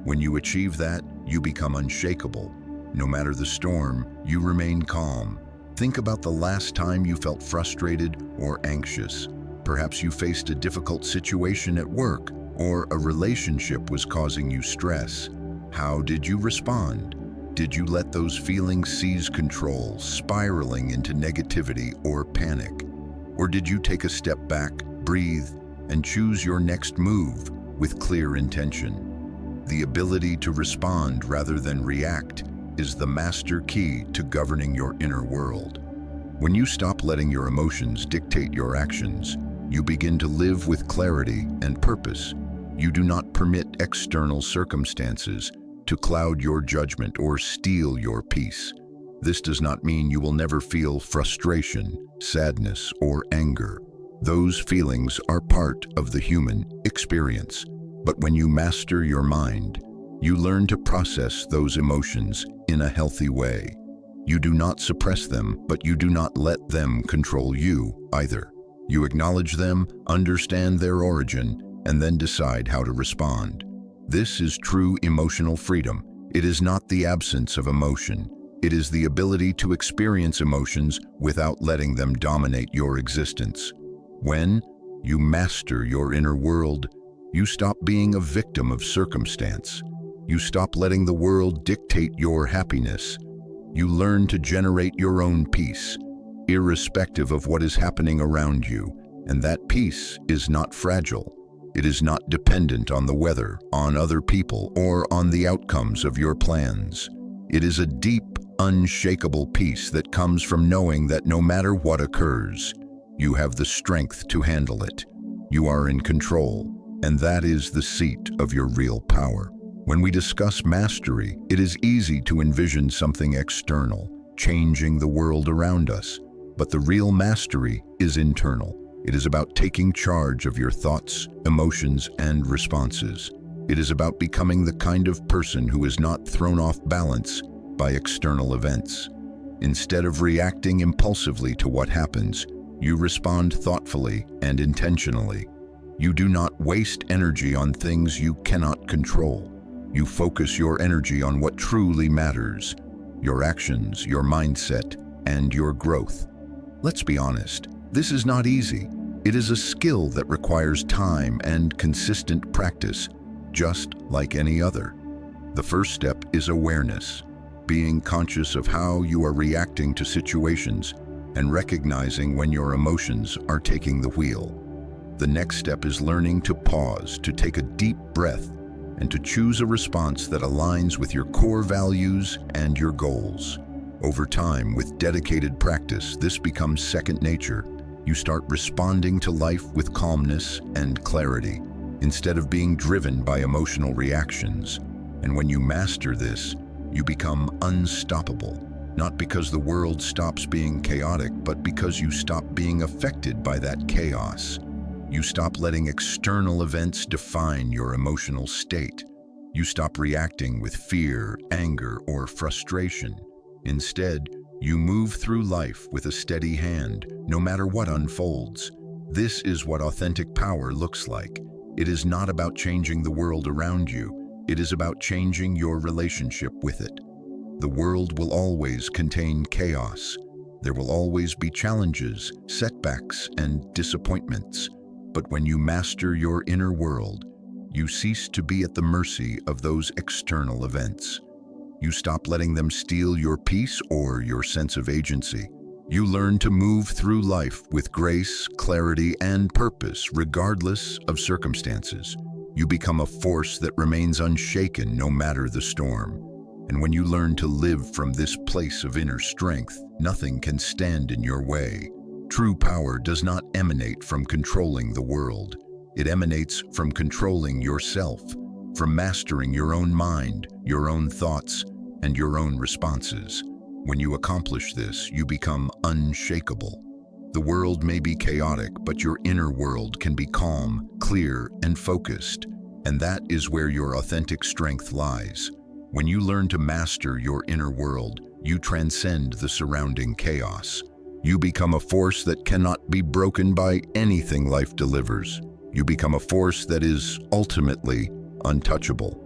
Speaker 1: When you achieve that, you become unshakable. No matter the storm, you remain calm. Think about the last time you felt frustrated or anxious. Perhaps you faced a difficult situation at work, or a relationship was causing you stress. How did you respond? Did you let those feelings seize control, spiraling into negativity or panic? Or did you take a step back, breathe, and choose your next move with clear intention? The ability to respond rather than react is the master key to governing your inner world. When you stop letting your emotions dictate your actions, you begin to live with clarity and purpose. You do not permit external circumstances to cloud your judgment or steal your peace. This does not mean you will never feel frustration, sadness, or anger. Those feelings are part of the human experience. But when you master your mind, you learn to process those emotions in a healthy way. You do not suppress them, but you do not let them control you either. You acknowledge them, understand their origin, and then decide how to respond. This is true emotional freedom. It is not the absence of emotion. It is the ability to experience emotions without letting them dominate your existence. When you master your inner world, you stop being a victim of circumstance. You stop letting the world dictate your happiness. You learn to generate your own peace, irrespective of what is happening around you, and that peace is not fragile. It is not dependent on the weather, on other people, or on the outcomes of your plans. It is a deep, unshakable peace that comes from knowing that no matter what occurs, you have the strength to handle it. You are in control, and that is the seat of your real power. When we discuss mastery, it is easy to envision something external, changing the world around us. But the real mastery is internal. It is about taking charge of your thoughts, emotions, and responses. It is about becoming the kind of person who is not thrown off balance by external events. Instead of reacting impulsively to what happens, you respond thoughtfully and intentionally. You do not waste energy on things you cannot control. You focus your energy on what truly matters: your actions, your mindset, and your growth. Let's be honest, this is not easy. It is a skill that requires time and consistent practice, just like any other. The first step is awareness, being conscious of how you are reacting to situations and recognizing when your emotions are taking the wheel. The next step is learning to pause, to take a deep breath, and to choose a response that aligns with your core values and your goals. Over time, with dedicated practice, this becomes second nature. You start responding to life with calmness and clarity, instead of being driven by emotional reactions. And when you master this, you become unstoppable, not because the world stops being chaotic, but because you stop being affected by that chaos. You stop letting external events define your emotional state. You stop reacting with fear, anger, or frustration. Instead, you move through life with a steady hand, no matter what unfolds. This is what authentic power looks like. It is not about changing the world around you. It is about changing your relationship with it. The world will always contain chaos. There will always be challenges, setbacks, and disappointments. But when you master your inner world, you cease to be at the mercy of those external events. You stop letting them steal your peace or your sense of agency. You learn to move through life with grace, clarity, and purpose, regardless of circumstances. You become a force that remains unshaken no matter the storm. And when you learn to live from this place of inner strength, nothing can stand in your way. True power does not emanate from controlling the world. It emanates from controlling yourself, from mastering your own mind, your own thoughts, and your own responses. When you accomplish this, you become unshakable. The world may be chaotic, but your inner world can be calm, clear, and focused. And that is where your authentic strength lies. When you learn to master your inner world, you transcend the surrounding chaos. You become a force that cannot be broken by anything life delivers. You become a force that is ultimately untouchable.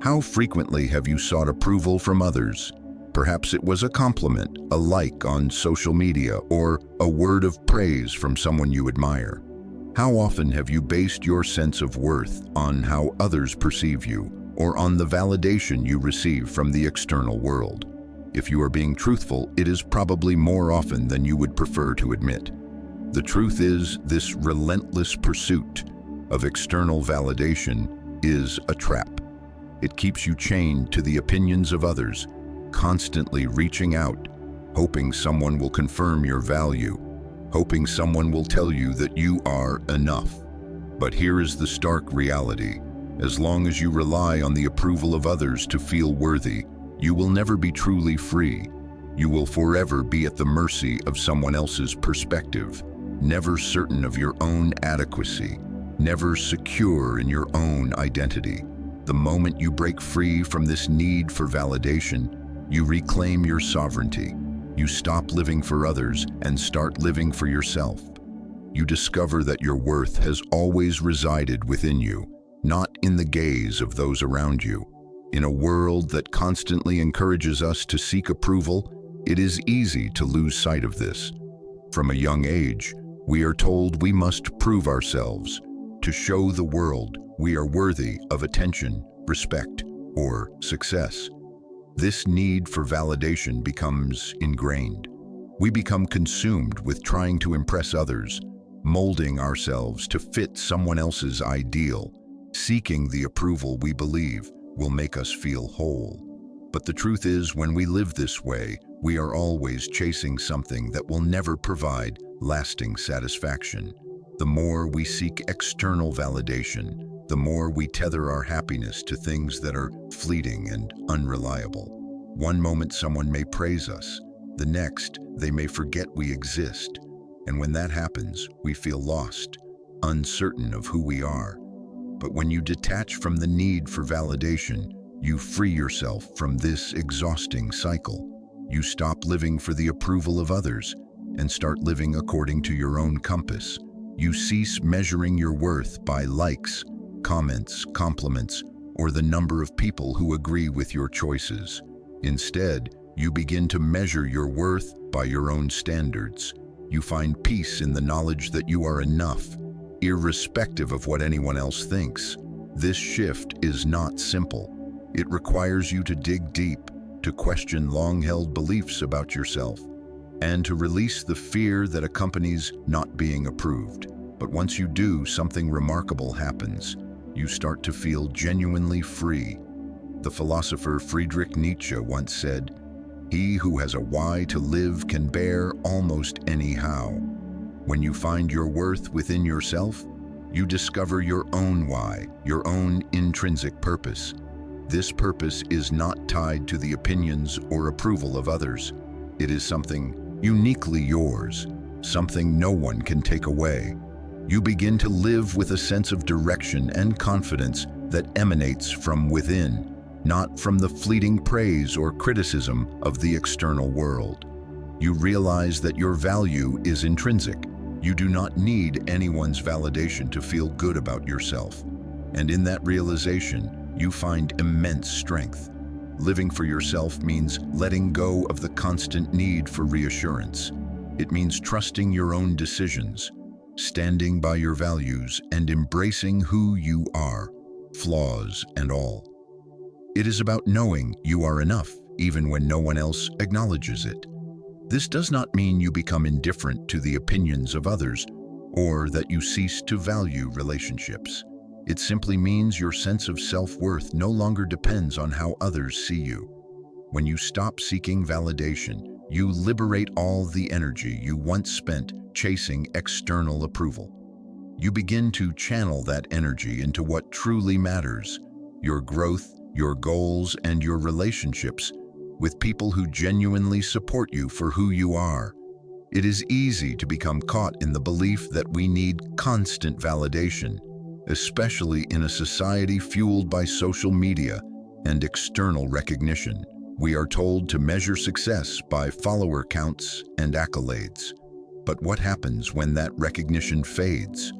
Speaker 1: How frequently have you sought approval from others? Perhaps it was a compliment, a like on social media, or a word of praise from someone you admire. How often have you based your sense of worth on how others perceive you, or on the validation you receive from the external world? If you are being truthful, it is probably more often than you would prefer to admit. The truth is, this relentless pursuit of external validation is a trap. It keeps you chained to the opinions of others, constantly reaching out, hoping someone will confirm your value, hoping someone will tell you that you are enough. But here is the stark reality. As long as you rely on the approval of others to feel worthy, you will never be truly free. You will forever be at the mercy of someone else's perspective, never certain of your own adequacy, never secure in your own identity. The moment you break free from this need for validation, you reclaim your sovereignty. You stop living for others and start living for yourself. You discover that your worth has always resided within you, not in the gaze of those around you. In a world that constantly encourages us to seek approval, it is easy to lose sight of this. From a young age, we are told we must prove ourselves, to show the world we are worthy of attention, respect, or success. This need for validation becomes ingrained. We become consumed with trying to impress others, molding ourselves to fit someone else's ideal, seeking the approval we believe will make us feel whole. But the truth is, when we live this way, we are always chasing something that will never provide lasting satisfaction. The more we seek external validation, the more we tether our happiness to things that are fleeting and unreliable. One moment someone may praise us, the next they may forget we exist. And when that happens, we feel lost, uncertain of who we are. But when you detach from the need for validation, you free yourself from this exhausting cycle. You stop living for the approval of others and start living according to your own compass. You cease measuring your worth by likes, comments, compliments, or the number of people who agree with your choices. Instead, you begin to measure your worth by your own standards. You find peace in the knowledge that you are enough, irrespective of what anyone else thinks. This shift is not simple. It requires you to dig deep, to question long-held beliefs about yourself, and to release the fear that accompanies not being approved. But once you do, something remarkable happens. You start to feel genuinely free. The philosopher Friedrich Nietzsche once said, "He who has a why to live can bear almost any how." When you find your worth within yourself, you discover your own why, your own intrinsic purpose. This purpose is not tied to the opinions or approval of others. It is something uniquely yours, something no one can take away. You begin to live with a sense of direction and confidence that emanates from within, not from the fleeting praise or criticism of the external world. You realize that your value is intrinsic. You do not need anyone's validation to feel good about yourself. And in that realization, you find immense strength. Living for yourself means letting go of the constant need for reassurance. It means trusting your own decisions, standing by your values, and embracing who you are, flaws and all. It is about knowing you are enough, even when no one else acknowledges it. This does not mean you become indifferent to the opinions of others, or that you cease to value relationships. It simply means your sense of self-worth no longer depends on how others see you. When you stop seeking validation, you liberate all the energy you once spent chasing external approval. You begin to channel that energy into what truly matters: your growth, your goals, and your relationships with people who genuinely support you for who you are. It is easy to become caught in the belief that we need constant validation, especially in a society fueled by social media and external recognition. We are told to measure success by follower counts and accolades. But what happens when that recognition fades?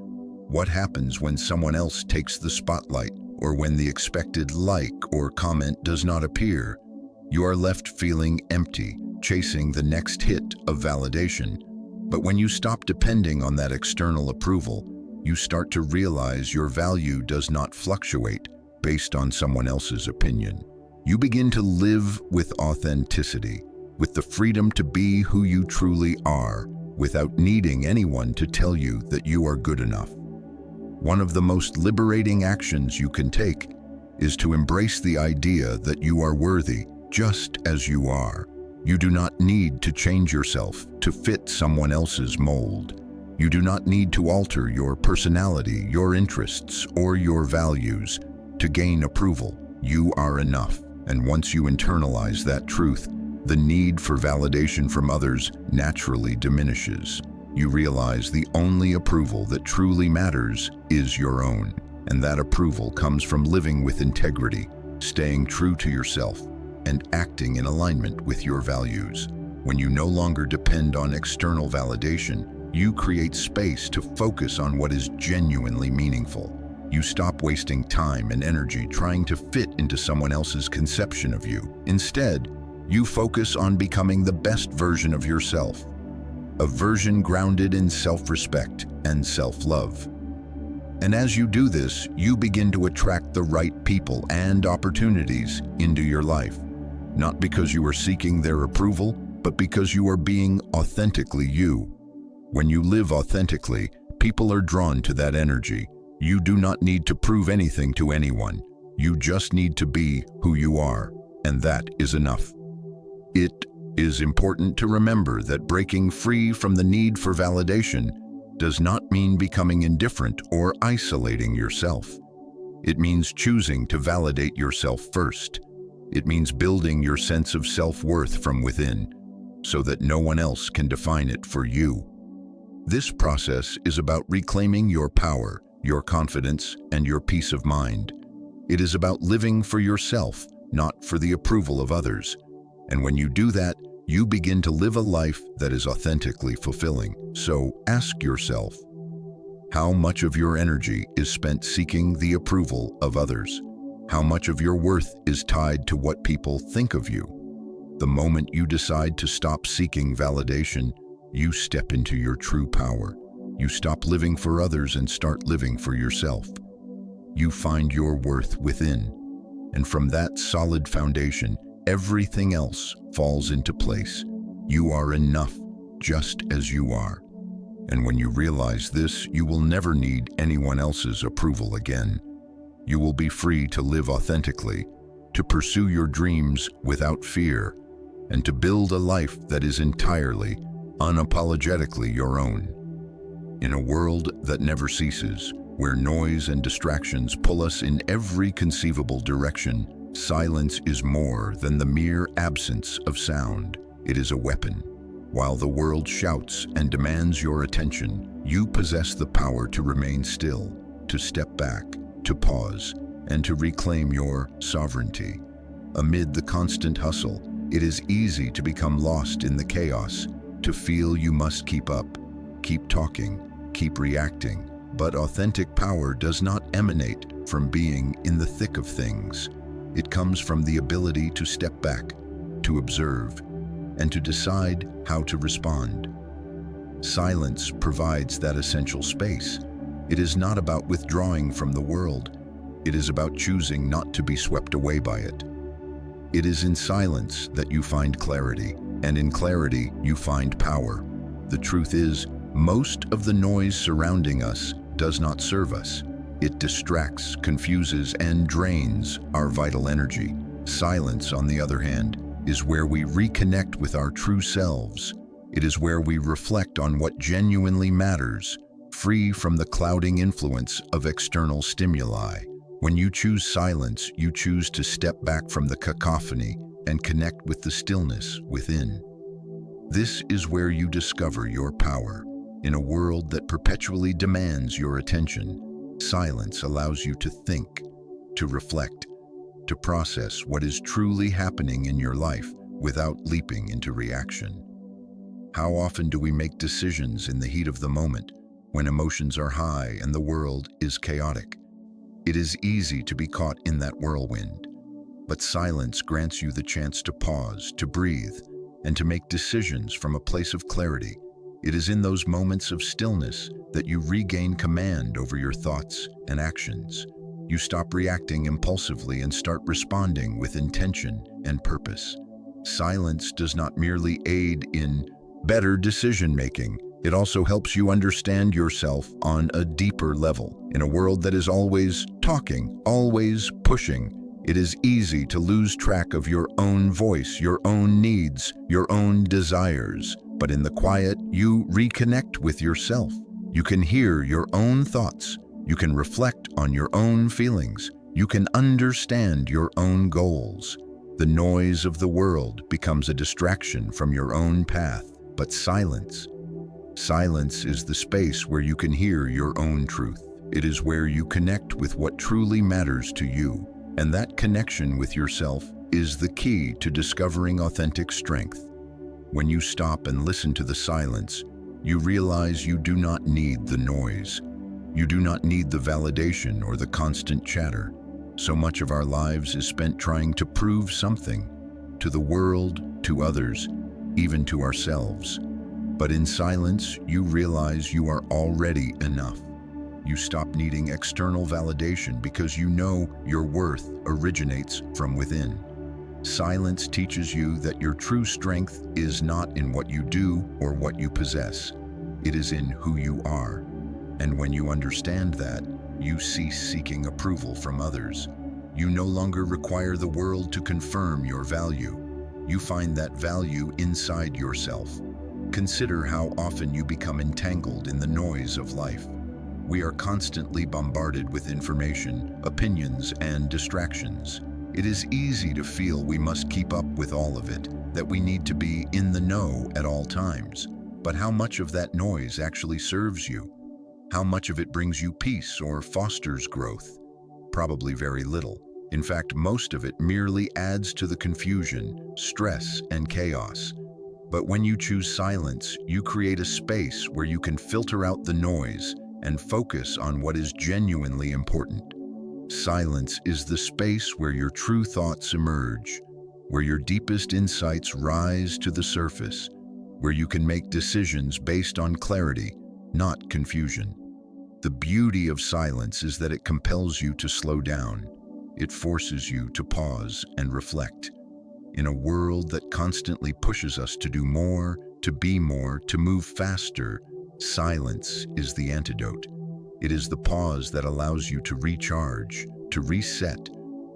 Speaker 1: What happens when someone else takes the spotlight, or when the expected like or comment does not appear? You are left feeling empty, chasing the next hit of validation. But when you stop depending on that external approval, you start to realize your value does not fluctuate based on someone else's opinion. You begin to live with authenticity, with the freedom to be who you truly are, without needing anyone to tell you that you are good enough. One of the most liberating actions you can take is to embrace the idea that you are worthy just as you are. You do not need to change yourself to fit someone else's mold. You do not need to alter your personality, your interests, or your values to gain approval. You are enough. And once you internalize that truth, the need for validation from others naturally diminishes. You realize the only approval that truly matters is your own. And that approval comes from living with integrity, staying true to yourself, and acting in alignment with your values. When you no longer depend on external validation, you create space to focus on what is genuinely meaningful. You stop wasting time and energy trying to fit into someone else's conception of you. Instead, you focus on becoming the best version of yourself, a version grounded in self-respect and self-love. And as you do this, you begin to attract the right people and opportunities into your life. Not because you are seeking their approval, but because you are being authentically you. When you live authentically, people are drawn to that energy. You do not need to prove anything to anyone. You just need to be who you are, and that is enough. It is important to remember that breaking free from the need for validation does not mean becoming indifferent or isolating yourself. It means choosing to validate yourself first. It means building your sense of self-worth from within, so that no one else can define it for you. This process is about reclaiming your power, your confidence, and your peace of mind. It is about living for yourself, not for the approval of others. And when you do that, you begin to live a life that is authentically fulfilling. So ask yourself, how much of your energy is spent seeking the approval of others? How much of your worth is tied to what people think of you? The moment you decide to stop seeking validation, you step into your true power. You stop living for others and start living for yourself. You find your worth within, and from that solid foundation, everything else falls into place. You are enough just as you are. And when you realize this, you will never need anyone else's approval again. You will be free to live authentically, to pursue your dreams without fear, and to build a life that is entirely, unapologetically your own. In a world that never ceases, where noise and distractions pull us in every conceivable direction, silence is more than the mere absence of sound. It is a weapon. While the world shouts and demands your attention, you possess the power to remain still, to step back, to pause, and to reclaim your sovereignty. Amid the constant hustle, it is easy to become lost in the chaos, to feel you must keep up, keep talking, keep reacting. But authentic power does not emanate from being in the thick of things. It comes from the ability to step back, to observe, and to decide how to respond. Silence provides that essential space. It is not about withdrawing from the world. It is about choosing not to be swept away by it. It is in silence that you find clarity, and in clarity you find power. The truth is, most of the noise surrounding us does not serve us. It distracts, confuses, and drains our vital energy. Silence, on the other hand, is where we reconnect with our true selves. It is where we reflect on what genuinely matters, free from the clouding influence of external stimuli. When you choose silence, you choose to step back from the cacophony and connect with the stillness within. This is where you discover your power. In a world that perpetually demands your attention, silence allows you to think, to reflect, to process what is truly happening in your life without leaping into reaction. How often do we make decisions in the heat of the moment, when emotions are high and the world is chaotic? It is easy to be caught in that whirlwind, but silence grants you the chance to pause, to breathe, and to make decisions from a place of clarity. It is in those moments of stillness that you regain command over your thoughts and actions. You stop reacting impulsively and start responding with intention and purpose. Silence does not merely aid in better decision-making. It also helps you understand yourself on a deeper level. In a world that is always talking, always pushing, it is easy to lose track of your own voice, your own needs, your own desires. But in the quiet, you reconnect with yourself. You can hear your own thoughts. You can reflect on your own feelings. You can understand your own goals. The noise of the world becomes a distraction from your own path. But silence is the space where you can hear your own truth. It is where you connect with what truly matters to you. And that connection with yourself is the key to discovering authentic strength. When you stop and listen to the silence, you realize you do not need the noise. You do not need the validation or the constant chatter. So much of our lives is spent trying to prove something to the world, to others, even to ourselves. But in silence, you realize you are already enough. You stop needing external validation because you know your worth originates from within. Silence teaches you that your true strength is not in what you do or what you possess. It is in who you are. And when you understand that, you cease seeking approval from others. You no longer require the world to confirm your value. You find that value inside yourself. Consider how often you become entangled in the noise of life. We are constantly bombarded with information, opinions, and distractions. It is easy to feel we must keep up with all of it, that we need to be in the know at all times. But how much of that noise actually serves you? How much of it brings you peace or fosters growth? Probably very little. In fact, most of it merely adds to the confusion, stress, and chaos. But when you choose silence, you create a space where you can filter out the noise and focus on what is genuinely important. Silence is the space where your true thoughts emerge, where your deepest insights rise to the surface, where you can make decisions based on clarity, not confusion. The beauty of silence is that it compels you to slow down. It forces you to pause and reflect. In a world that constantly pushes us to do more, to be more, to move faster, silence is the antidote. It is the pause that allows you to recharge, to reset,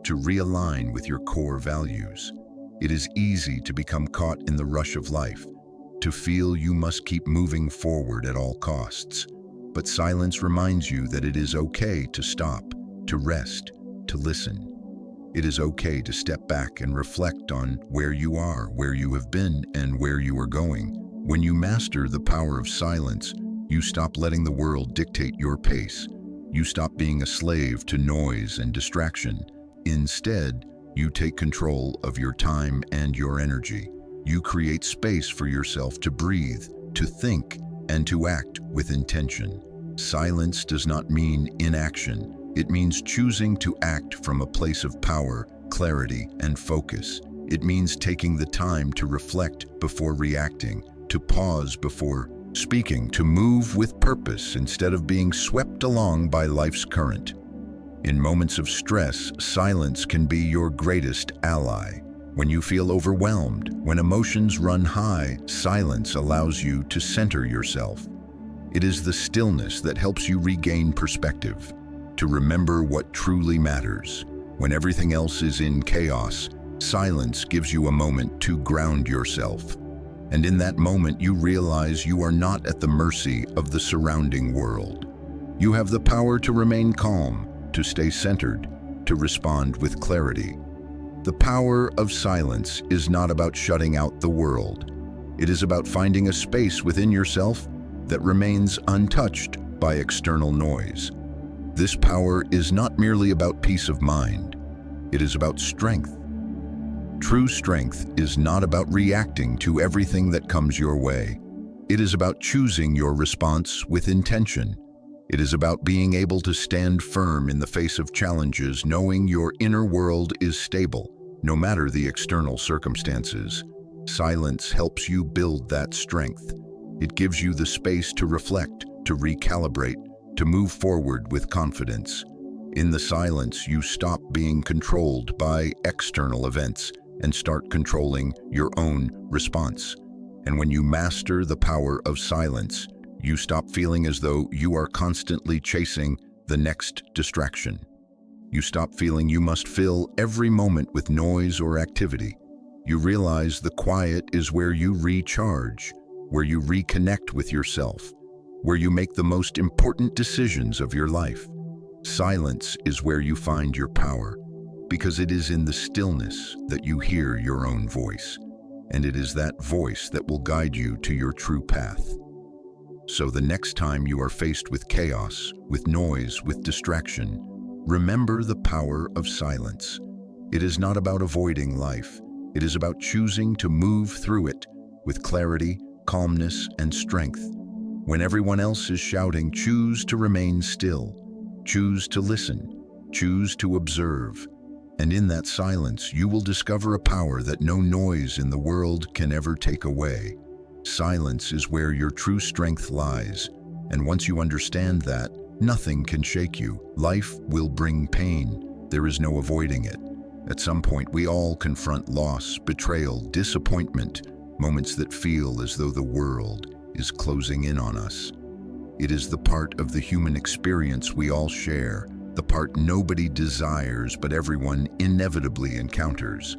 Speaker 1: to realign with your core values. It is easy to become caught in the rush of life, to feel you must keep moving forward at all costs. But silence reminds you that it is okay to stop, to rest, to listen. It is okay to step back and reflect on where you are, where you have been, and where you are going. When you master the power of silence, you stop letting the world dictate your pace. You stop being a slave to noise and distraction. Instead, you take control of your time and your energy. You create space for yourself to breathe, to think, and to act with intention. Silence does not mean inaction. It means choosing to act from a place of power, clarity, and focus. It means taking the time to reflect before reacting, to pause before speaking, to move with purpose instead of being swept along by life's current. In moments of stress, silence can be your greatest ally. When you feel overwhelmed, when emotions run high, silence allows you to center yourself. It is the stillness that helps you regain perspective, to remember what truly matters. When everything else is in chaos, silence gives you a moment to ground yourself. And in that moment, you realize you are not at the mercy of the surrounding world. You have the power to remain calm, to stay centered, to respond with clarity. The power of silence is not about shutting out the world. It is about finding a space within yourself that remains untouched by external noise. This power is not merely about peace of mind. It is about strength. True strength is not about reacting to everything that comes your way. It is about choosing your response with intention. It is about being able to stand firm in the face of challenges, knowing your inner world is stable, no matter the external circumstances. Silence helps you build that strength. It gives you the space to reflect, to recalibrate, to move forward with confidence. In the silence, you stop being controlled by external events and start controlling your own response. And when you master the power of silence, you stop feeling as though you are constantly chasing the next distraction. You stop feeling you must fill every moment with noise or activity. You realize the quiet is where you recharge, where you reconnect with yourself, where you make the most important decisions of your life. Silence is where you find your power, because it is in the stillness that you hear your own voice, and it is that voice that will guide you to your true path. So the next time you are faced with chaos, with noise, with distraction, remember the power of silence. It is not about avoiding life. It is about choosing to move through it with clarity, calmness, and strength. When everyone else is shouting, choose to remain still. Choose to listen. Choose to observe. And in that silence, you will discover a power that no noise in the world can ever take away. Silence is where your true strength lies. And once you understand that, nothing can shake you. Life will bring pain. There is no avoiding it. At some point, we all confront loss, betrayal, disappointment, moments that feel as though the world is closing in on us. It is the part of the human experience we all share, the part nobody desires but everyone inevitably encounters.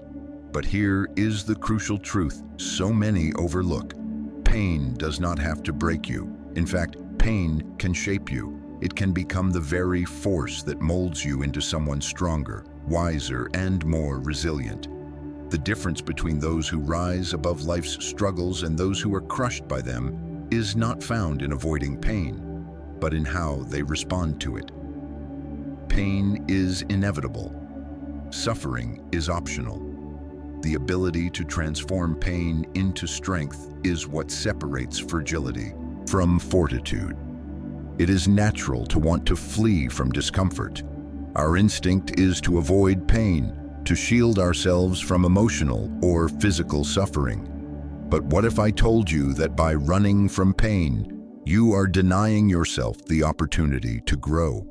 Speaker 1: But here is the crucial truth so many overlook. Pain does not have to break you. In fact, pain can shape you. It can become the very force that molds you into someone stronger, wiser, and more resilient. The difference between those who rise above life's struggles and those who are crushed by them is not found in avoiding pain, but in how they respond to it. Pain is inevitable. Suffering is optional. The ability to transform pain into strength is what separates fragility from fortitude. It is natural to want to flee from discomfort. Our instinct is to avoid pain, to shield ourselves from emotional or physical suffering. But what if I told you that by running from pain, you are denying yourself the opportunity to grow?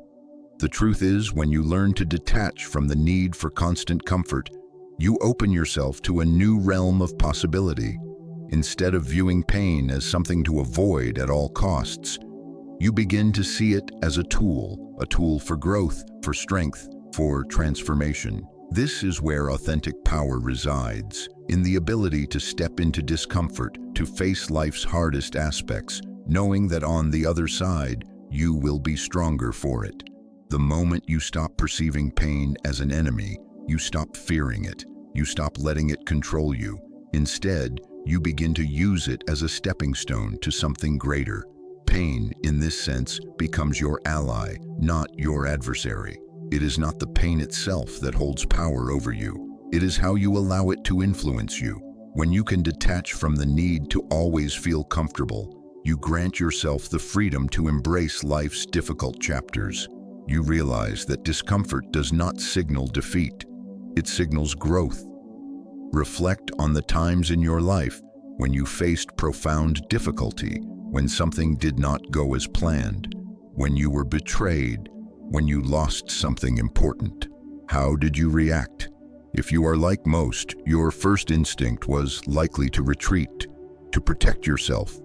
Speaker 1: The truth is, when you learn to detach from the need for constant comfort, you open yourself to a new realm of possibility. Instead of viewing pain as something to avoid at all costs, you begin to see it as a tool for growth, for strength, for transformation. This is where authentic power resides, in the ability to step into discomfort, to face life's hardest aspects, knowing that on the other side, you will be stronger for it. The moment you stop perceiving pain as an enemy, you stop fearing it, you stop letting it control you. Instead, you begin to use it as a stepping stone to something greater. Pain, in this sense, becomes your ally, not your adversary. It is not the pain itself that holds power over you. It is how you allow it to influence you. When you can detach from the need to always feel comfortable, you grant yourself the freedom to embrace life's difficult chapters. You realize that discomfort does not signal defeat. It signals growth. Reflect on the times in your life when you faced profound difficulty, when something did not go as planned, when you were betrayed, when you lost something important. How did you react? If you are like most, your first instinct was likely to retreat, to protect yourself,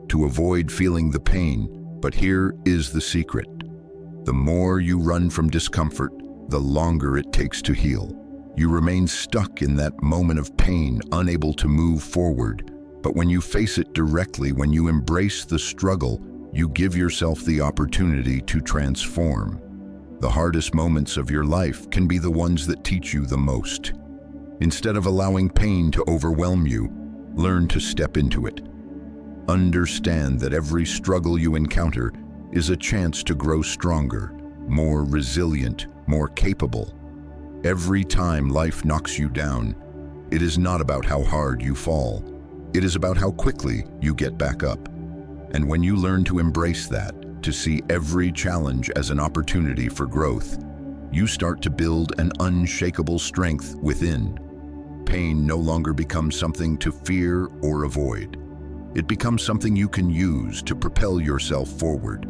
Speaker 1: to avoid feeling the pain. But here is the secret. The more you run from discomfort, the longer it takes to heal. You remain stuck in that moment of pain, unable to move forward. But when you face it directly, when you embrace the struggle, you give yourself the opportunity to transform. The hardest moments of your life can be the ones that teach you the most. Instead of allowing pain to overwhelm you, learn to step into it. Understand that every struggle you encounter is a chance to grow stronger, more resilient, more capable. Every time life knocks you down, it is not about how hard you fall. It is about how quickly you get back up. And when you learn to embrace that, to see every challenge as an opportunity for growth, you start to build an unshakable strength within. Pain no longer becomes something to fear or avoid. It becomes something you can use to propel yourself forward.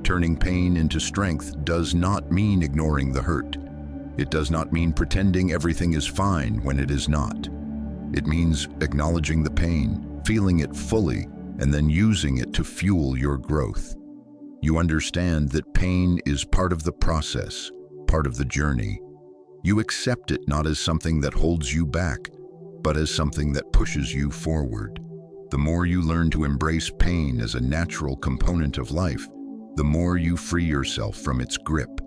Speaker 1: Turning pain into strength does not mean ignoring the hurt. It does not mean pretending everything is fine when it is not. It means acknowledging the pain, feeling it fully, and then using it to fuel your growth. You understand that pain is part of the process, part of the journey. You accept it not as something that holds you back, but as something that pushes you forward. The more you learn to embrace pain as a natural component of life, the more you free yourself from its grip.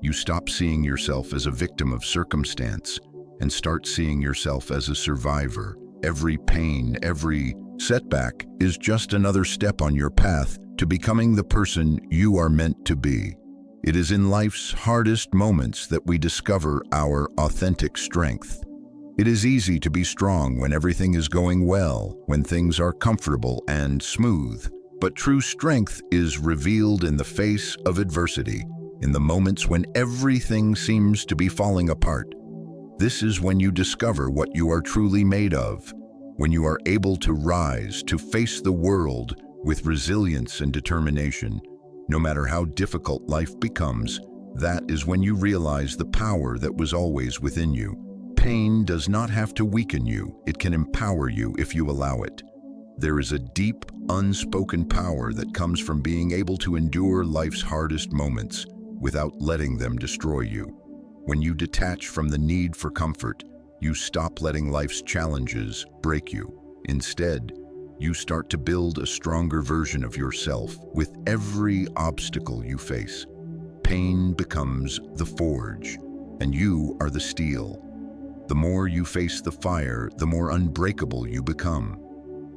Speaker 1: You stop seeing yourself as a victim of circumstance and start seeing yourself as a survivor. Every pain, every setback is just another step on your path to becoming the person you are meant to be. It is in life's hardest moments that we discover our authentic strength. It is easy to be strong when everything is going well, when things are comfortable and smooth. But true strength is revealed in the face of adversity, in the moments when everything seems to be falling apart. This is when you discover what you are truly made of, when you are able to rise, to face the world with resilience and determination. No matter how difficult life becomes, that is when you realize the power that was always within you. Pain does not have to weaken you. It can empower you if you allow it. There is a deep, unspoken power that comes from being able to endure life's hardest moments without letting them destroy you. When you detach from the need for comfort, you stop letting life's challenges break you. Instead, you start to build a stronger version of yourself with every obstacle you face. Pain becomes the forge, and you are the steel. The more you face the fire, the more unbreakable you become.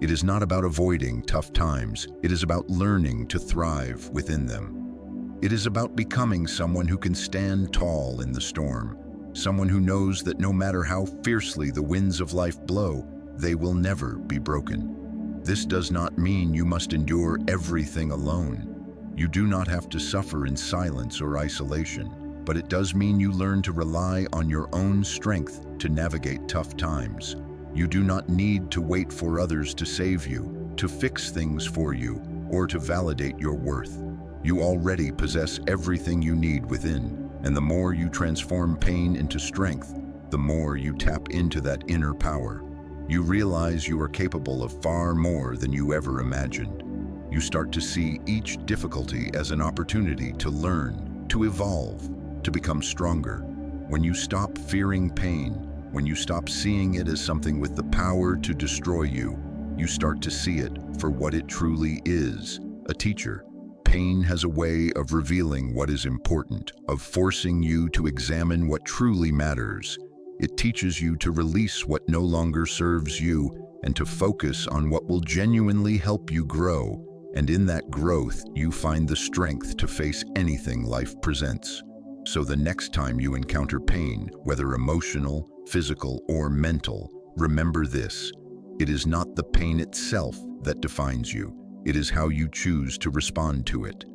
Speaker 1: It is not about avoiding tough times. It is about learning to thrive within them. It is about becoming someone who can stand tall in the storm, someone who knows that no matter how fiercely the winds of life blow, they will never be broken. This does not mean you must endure everything alone. You do not have to suffer in silence or isolation, but it does mean you learn to rely on your own strength to navigate tough times. You do not need to wait for others to save you, to fix things for you, or to validate your worth. You already possess everything you need within, and the more you transform pain into strength, the more you tap into that inner power. You realize you are capable of far more than you ever imagined. You start to see each difficulty as an opportunity to learn, to evolve, to become stronger. When you stop fearing pain, when you stop seeing it as something with the power to destroy you, you start to see it for what it truly is, a teacher. Pain has a way of revealing what is important, of forcing you to examine what truly matters. It teaches you to release what no longer serves you and to focus on what will genuinely help you grow. And in that growth, you find the strength to face anything life presents. So the next time you encounter pain, whether emotional, physical, or mental, remember this: it is not the pain itself that defines you. It is how you choose to respond to it.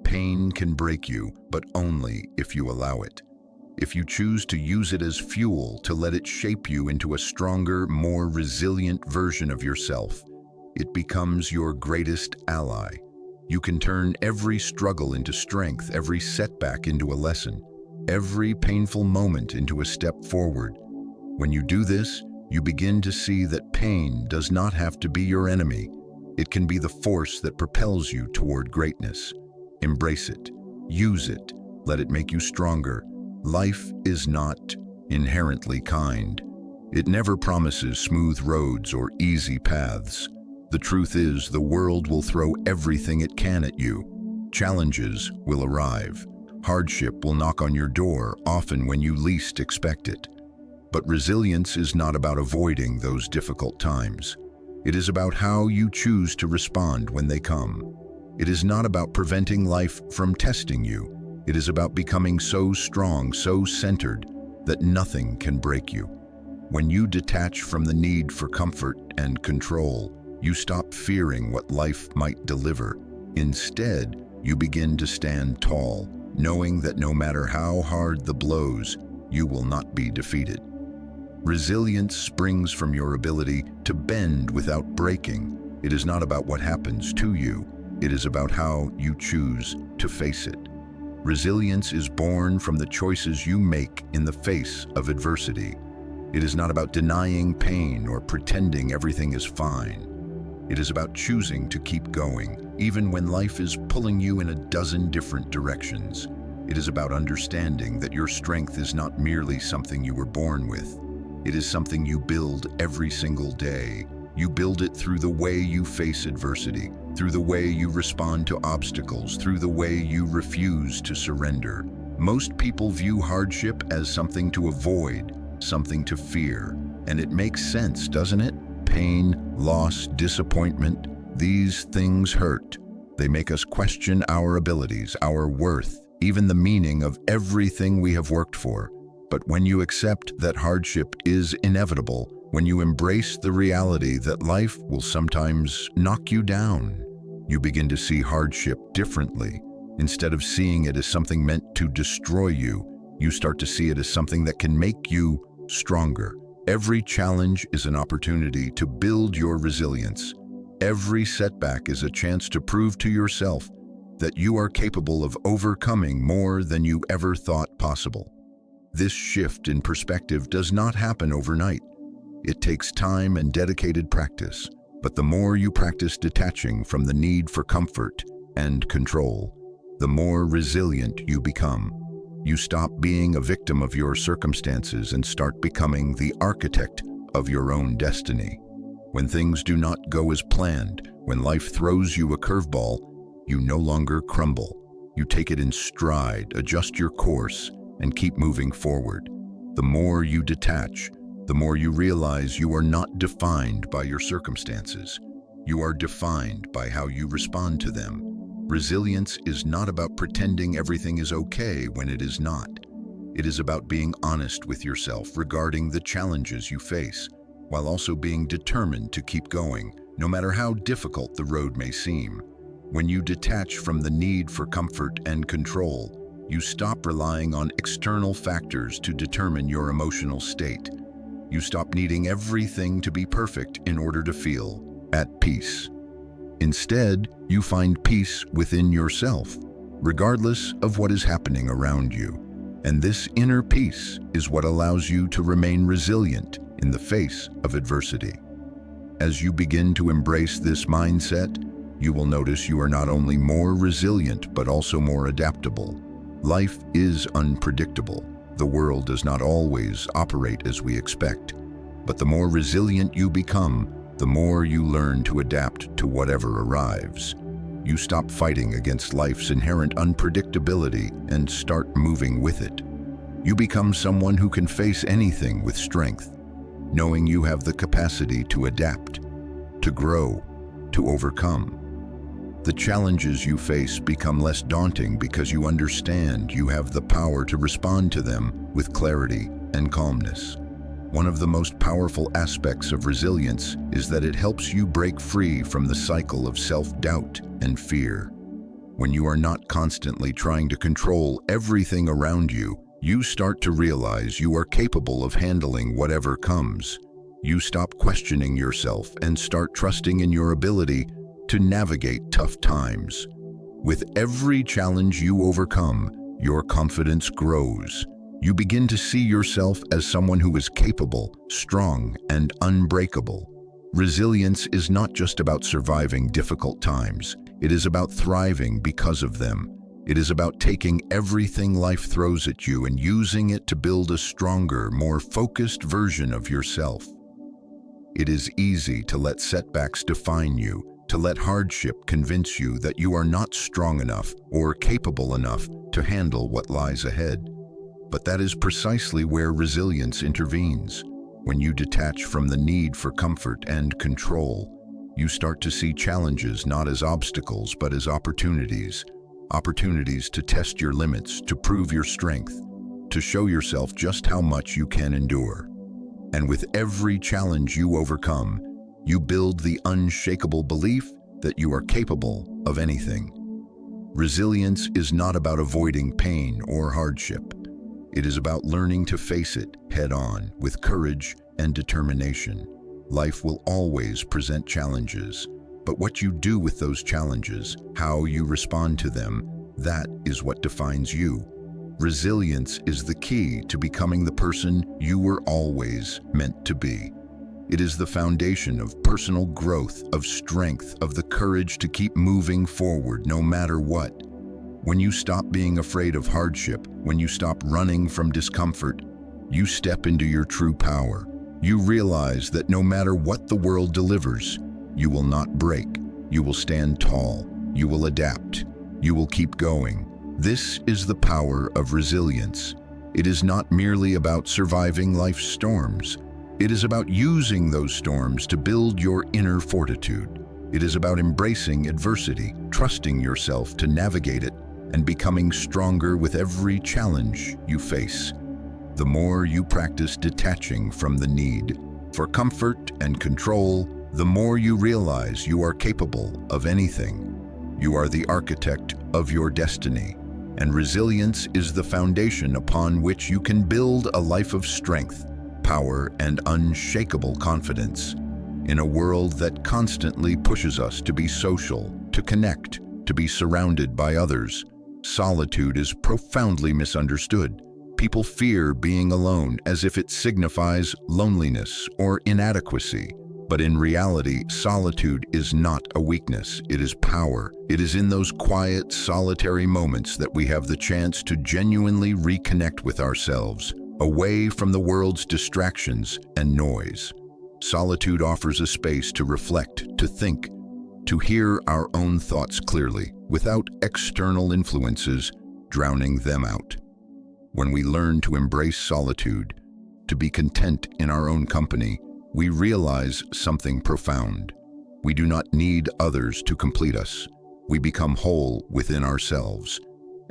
Speaker 1: Pain can break you, but only if you allow it. If you choose to use it as fuel to let it shape you into a stronger, more resilient version of yourself, it becomes your greatest ally. You can turn every struggle into strength, every setback into a lesson, every painful moment into a step forward. When you do this, you begin to see that pain does not have to be your enemy. It can be the force that propels you toward greatness. Embrace it. Use it. Let it make you stronger. Life is not inherently kind. It never promises smooth roads or easy paths. The truth is, the world will throw everything it can at you. Challenges will arrive. Hardship will knock on your door, often when you least expect it. But resilience is not about avoiding those difficult times. It is about how you choose to respond when they come. It is not about preventing life from testing you. It is about becoming so strong, so centered, that nothing can break you. When you detach from the need for comfort and control, you stop fearing what life might deliver. Instead, you begin to stand tall, knowing that no matter how hard the blows, you will not be defeated. Resilience springs from your ability to bend without breaking. It is not about what happens to you. It is about how you choose to face it. Resilience is born from the choices you make in the face of adversity. It is not about denying pain or pretending everything is fine. It is about choosing to keep going, even when life is pulling you in a dozen different directions. It is about understanding that your strength is not merely something you were born with. It is something you build every single day. You build it through the way you face adversity, through the way you respond to obstacles, through the way you refuse to surrender. Most people view hardship as something to avoid, something to fear. And it makes sense, doesn't it? Pain, loss, disappointment, these things hurt. They make us question our abilities, our worth, even the meaning of everything we have worked for. But when you accept that hardship is inevitable, when you embrace the reality that life will sometimes knock you down, you begin to see hardship differently. Instead of seeing it as something meant to destroy you, you start to see it as something that can make you stronger. Every challenge is an opportunity to build your resilience. Every setback is a chance to prove to yourself that you are capable of overcoming more than you ever thought possible. This shift in perspective does not happen overnight. It takes time and dedicated practice. But the more you practice detaching from the need for comfort and control, the more resilient you become. You stop being a victim of your circumstances and start becoming the architect of your own destiny. When things do not go as planned, when life throws you a curveball, you no longer crumble. You take it in stride, adjust your course, and keep moving forward. The more you detach, the more you realize you are not defined by your circumstances. You are defined by how you respond to them. Resilience is not about pretending everything is okay when it is not. It is about being honest with yourself regarding the challenges you face, while also being determined to keep going, no matter how difficult the road may seem. When you detach from the need for comfort and control, you stop relying on external factors to determine your emotional state. You stop needing everything to be perfect in order to feel at peace. Instead, you find peace within yourself, regardless of what is happening around you. And this inner peace is what allows you to remain resilient in the face of adversity. As you begin to embrace this mindset, you will notice you are not only more resilient, but also more adaptable. Life is unpredictable. The world does not always operate as we expect. But the more resilient you become, the more you learn to adapt to whatever arrives. You stop fighting against life's inherent unpredictability and start moving with it. You become someone who can face anything with strength, knowing you have the capacity to adapt, to grow, to overcome. The challenges you face become less daunting because you understand you have the power to respond to them with clarity and calmness. One of the most powerful aspects of resilience is that it helps you break free from the cycle of self-doubt and fear. When you are not constantly trying to control everything around you, you start to realize you are capable of handling whatever comes. You stop questioning yourself and start trusting in your ability to navigate tough times. With every challenge you overcome, your confidence grows. You begin to see yourself as someone who is capable, strong, and unbreakable. Resilience is not just about surviving difficult times. It is about thriving because of them. It is about taking everything life throws at you and using it to build a stronger, more focused version of yourself. It is easy to let setbacks define you, to let hardship convince you that you are not strong enough or capable enough to handle what lies ahead. But that is precisely where resilience intervenes. When you detach from the need for comfort and control, you start to see challenges not as obstacles but as opportunities. Opportunities to test your limits, to prove your strength, to show yourself just how much you can endure. And with every challenge you overcome, you build the unshakable belief that you are capable of anything. Resilience is not about avoiding pain or hardship. It is about learning to face it head-on with courage and determination. Life will always present challenges, but what you do with those challenges, how you respond to them, that is what defines you. Resilience is the key to becoming the person you were always meant to be. It is the foundation of personal growth, of strength, of the courage to keep moving forward no matter what. When you stop being afraid of hardship, when you stop running from discomfort, you step into your true power. You realize that no matter what the world delivers, you will not break. You will stand tall. You will adapt. You will keep going. This is the power of resilience. It is not merely about surviving life's storms. It is about using those storms to build your inner fortitude. It is about embracing adversity, trusting yourself to navigate it, and becoming stronger with every challenge you face. The more you practice detaching from the need for comfort and control, the more you realize you are capable of anything. You are the architect of your destiny, and resilience is the foundation upon which you can build a life of strength, power, and unshakable confidence. In a world that constantly pushes us to be social, to connect, to be surrounded by others, solitude is profoundly misunderstood. People fear being alone as if it signifies loneliness or inadequacy. But in reality, solitude is not a weakness, it is power. It is in those quiet, solitary moments that we have the chance to genuinely reconnect with ourselves, away from the world's distractions and noise. Solitude offers a space to reflect, to think, to hear our own thoughts clearly, without external influences drowning them out. When we learn to embrace solitude, to be content in our own company, we realize something profound. We do not need others to complete us. We become whole within ourselves.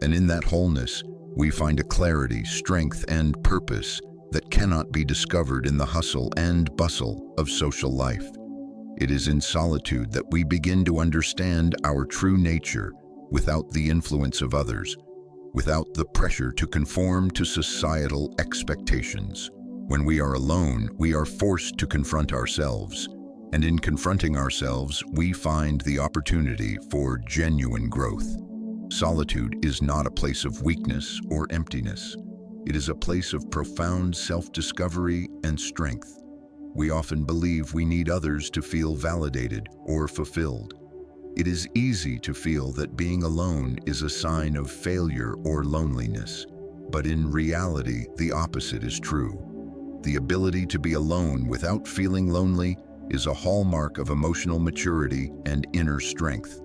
Speaker 1: And in that wholeness, we find a clarity, strength, and purpose that cannot be discovered in the hustle and bustle of social life. It is in solitude that we begin to understand our true nature without the influence of others, without the pressure to conform to societal expectations. When we are alone, we are forced to confront ourselves, and in confronting ourselves, we find the opportunity for genuine growth. Solitude is not a place of weakness or emptiness. It is a place of profound self-discovery and strength. We often believe we need others to feel validated or fulfilled. It is easy to feel that being alone is a sign of failure or loneliness, but in reality, the opposite is true. The ability to be alone without feeling lonely is a hallmark of emotional maturity and inner strength.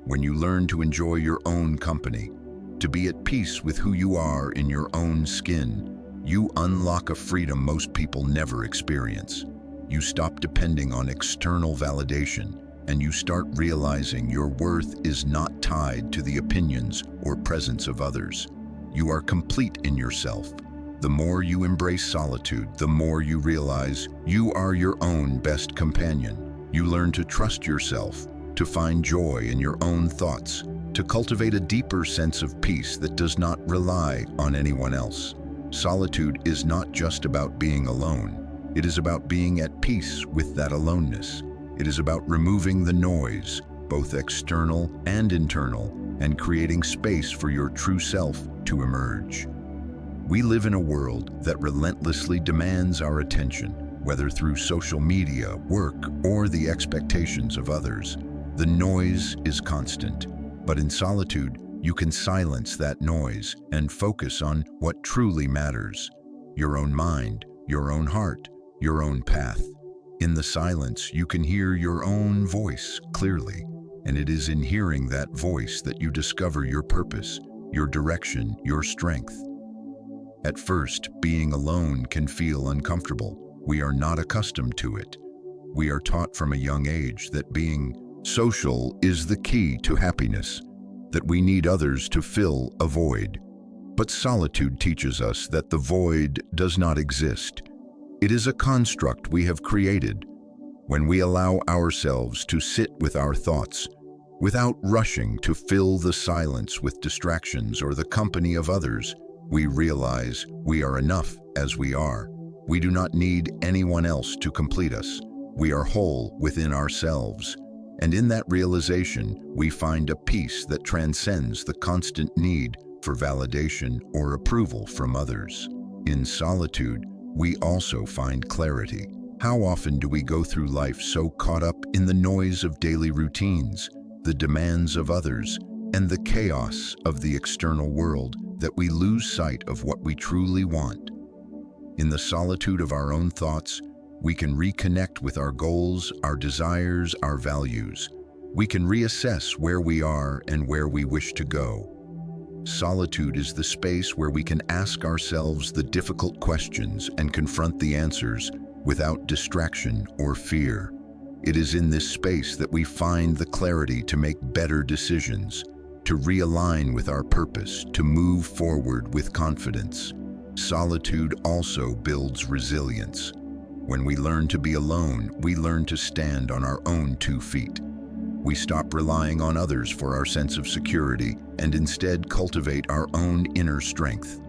Speaker 1: When you learn to enjoy your own company, to be at peace with who you are in your own skin, you unlock a freedom most people never experience. You stop depending on external validation, and you start realizing your worth is not tied to the opinions or presence of others. You are complete in yourself. The more you embrace solitude, the more you realize you are your own best companion. You learn to trust yourself, to find joy in your own thoughts, to cultivate a deeper sense of peace that does not rely on anyone else. Solitude is not just about being alone. It is about being at peace with that aloneness. It is about removing the noise, both external and internal, and creating space for your true self to emerge. We live in a world that relentlessly demands our attention, whether through social media, work, or the expectations of others. The noise is constant, but in solitude, you can silence that noise and focus on what truly matters: your own mind, your own heart, your own path. In the silence, you can hear your own voice clearly, and it is in hearing that voice that you discover your purpose, your direction, your strength. At first, being alone can feel uncomfortable. We are not accustomed to it. We are taught from a young age that being social is the key to happiness, that we need others to fill a void. But solitude teaches us that the void does not exist. It is a construct we have created. When we allow ourselves to sit with our thoughts, without rushing to fill the silence with distractions or the company of others, we realize we are enough as we are. We do not need anyone else to complete us. We are whole within ourselves. And in that realization, we find a peace that transcends the constant need for validation or approval from others. In solitude, we also find clarity. How often do we go through life so caught up in the noise of daily routines, the demands of others, and the chaos of the external world that we lose sight of what we truly want? In the solitude of our own thoughts, we can reconnect with our goals, our desires, our values. We can reassess where we are and where we wish to go. Solitude is the space where we can ask ourselves the difficult questions and confront the answers without distraction or fear. It is in this space that we find the clarity to make better decisions, to realign with our purpose, to move forward with confidence. Solitude also builds resilience. When we learn to be alone, we learn to stand on our own 2 feet. We stop relying on others for our sense of security and instead cultivate our own inner strength.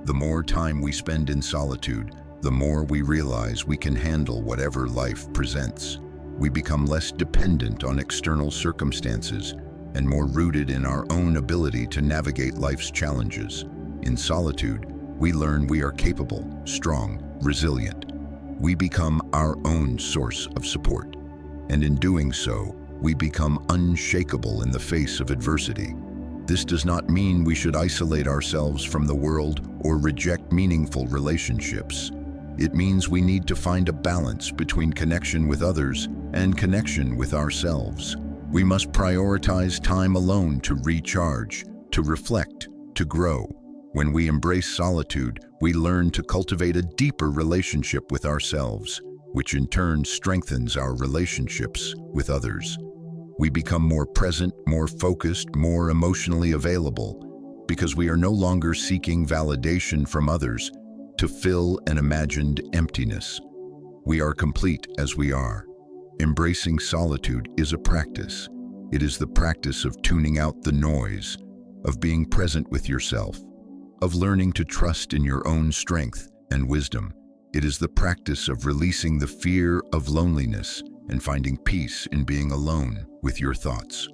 Speaker 1: The more time we spend in solitude, the more we realize we can handle whatever life presents. We become less dependent on external circumstances and more rooted in our own ability to navigate life's challenges. In solitude, we learn we are capable, strong, resilient. We become our own source of support, and in doing so, we become unshakable in the face of adversity. This does not mean we should isolate ourselves from the world or reject meaningful relationships. It means we need to find a balance between connection with others and connection with ourselves. We must prioritize time alone to recharge, to reflect, to grow. When we embrace solitude, we learn to cultivate a deeper relationship with ourselves, which in turn strengthens our relationships with others. We become more present, more focused, more emotionally available, because we are no longer seeking validation from others to fill an imagined emptiness. We are complete as we are. Embracing solitude is a practice. It is the practice of tuning out the noise, of being present with yourself, of learning to trust in your own strength and wisdom. It is the practice of releasing the fear of loneliness and finding peace in being alone with your thoughts.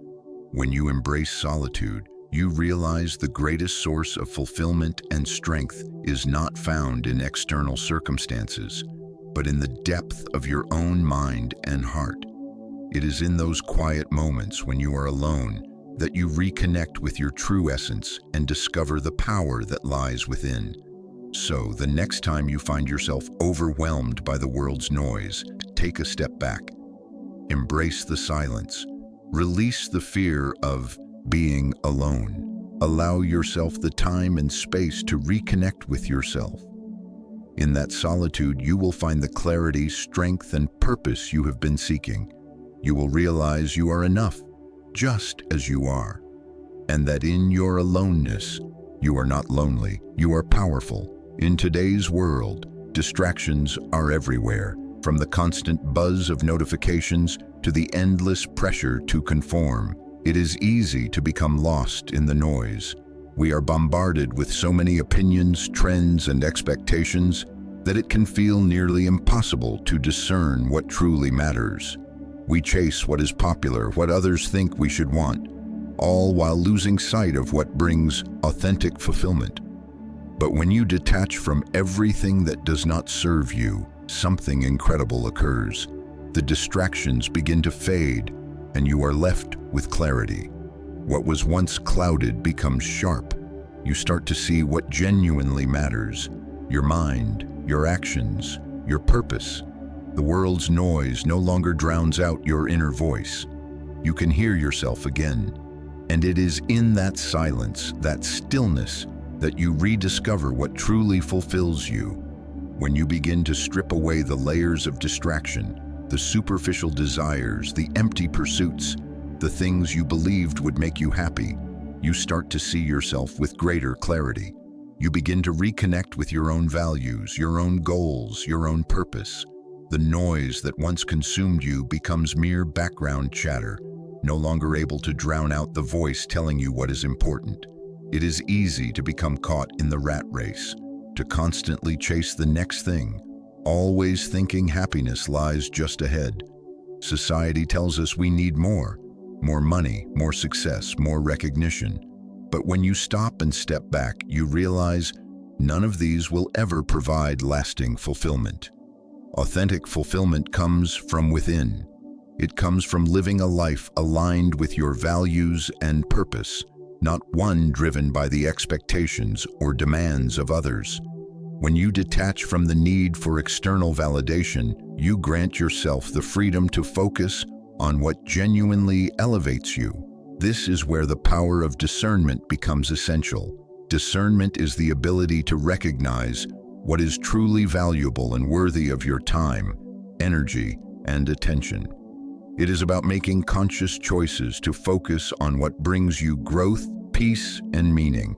Speaker 1: When you embrace solitude, you realize the greatest source of fulfillment and strength is not found in external circumstances, but in the depth of your own mind and heart. It is in those quiet moments when you are alone that you reconnect with your true essence and discover the power that lies within. So, the next time you find yourself overwhelmed by the world's noise, take a step back. Embrace the silence. Release the fear of being alone. Allow yourself the time and space to reconnect with yourself. In that solitude, you will find the clarity, strength, and purpose you have been seeking. You will realize you are enough, just as you are, and that in your aloneness, you are not lonely, you are powerful. In today's world, distractions are everywhere, from the constant buzz of notifications to the endless pressure to conform. It is easy to become lost in the noise. We are bombarded with so many opinions, trends, and expectations that it can feel nearly impossible to discern what truly matters. We chase what is popular, what others think we should want, all while losing sight of what brings authentic fulfillment. But when you detach from everything that does not serve you, something incredible occurs. The distractions begin to fade, and you are left with clarity. What was once clouded becomes sharp. You start to see what genuinely matters: your mind, your actions, your purpose. The world's noise no longer drowns out your inner voice. You can hear yourself again. And it is in that silence, that stillness, that you rediscover what truly fulfills you. When you begin to strip away the layers of distraction, the superficial desires, the empty pursuits, the things you believed would make you happy, you start to see yourself with greater clarity. You begin to reconnect with your own values, your own goals, your own purpose. The noise that once consumed you becomes mere background chatter, no longer able to drown out the voice telling you what is important. It is easy to become caught in the rat race, to constantly chase the next thing, always thinking happiness lies just ahead. Society tells us we need more money, more success, more recognition. But when you stop and step back, you realize none of these will ever provide lasting fulfillment. Authentic fulfillment comes from within. It comes from living a life aligned with your values and purpose, not one driven by the expectations or demands of others. When you detach from the need for external validation, you grant yourself the freedom to focus on what genuinely elevates you. This is where the power of discernment becomes essential. Discernment is the ability to recognize what is truly valuable and worthy of your time, energy, and attention. It is about making conscious choices to focus on what brings you growth, peace, and meaning.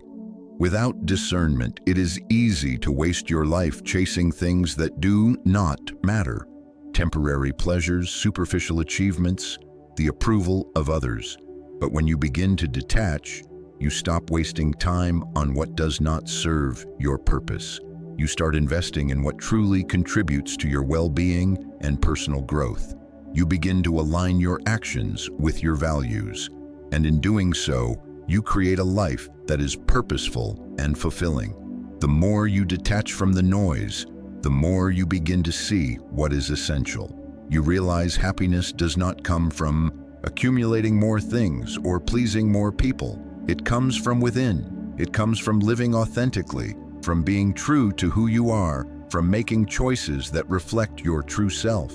Speaker 1: Without discernment, it is easy to waste your life chasing things that do not matter. Temporary pleasures, superficial achievements, the approval of others. But when you begin to detach, you stop wasting time on what does not serve your purpose. You start investing in what truly contributes to your well-being and personal growth. You begin to align your actions with your values, and in doing so, you create a life that is purposeful and fulfilling. The more you detach from the noise, the more you begin to see what is essential. You realize happiness does not come from accumulating more things or pleasing more people. It comes from within. It comes from living authentically, from being true to who you are, from making choices that reflect your true self.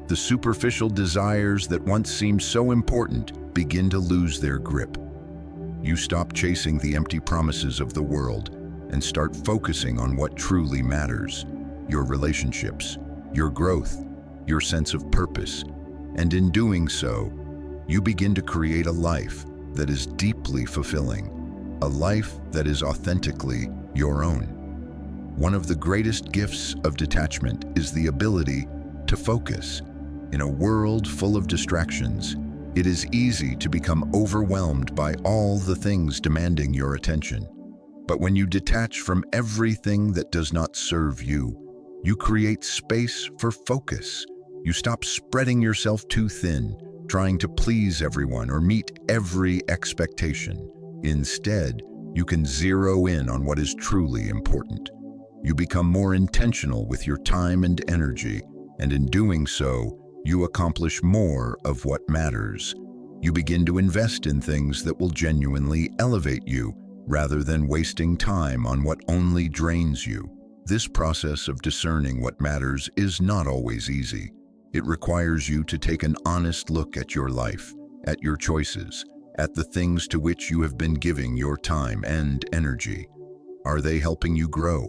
Speaker 1: The superficial desires that once seemed so important begin to lose their grip. You stop chasing the empty promises of the world and start focusing on what truly matters: your relationships, your growth, your sense of purpose. And in doing so, you begin to create a life that is deeply fulfilling, a life that is authentically your own. One of the greatest gifts of detachment is the ability to focus. In a world full of distractions, it is easy to become overwhelmed by all the things demanding your attention. But when you detach from everything that does not serve you, you create space for focus. You stop spreading yourself too thin, trying to please everyone or meet every expectation. Instead, you can zero in on what is truly important. You become more intentional with your time and energy, and in doing so, you accomplish more of what matters. You begin to invest in things that will genuinely elevate you, rather than wasting time on what only drains you. This process of discerning what matters is not always easy. It requires you to take an honest look at your life, at your choices, at the things to which you have been giving your time and energy. Are they helping you grow?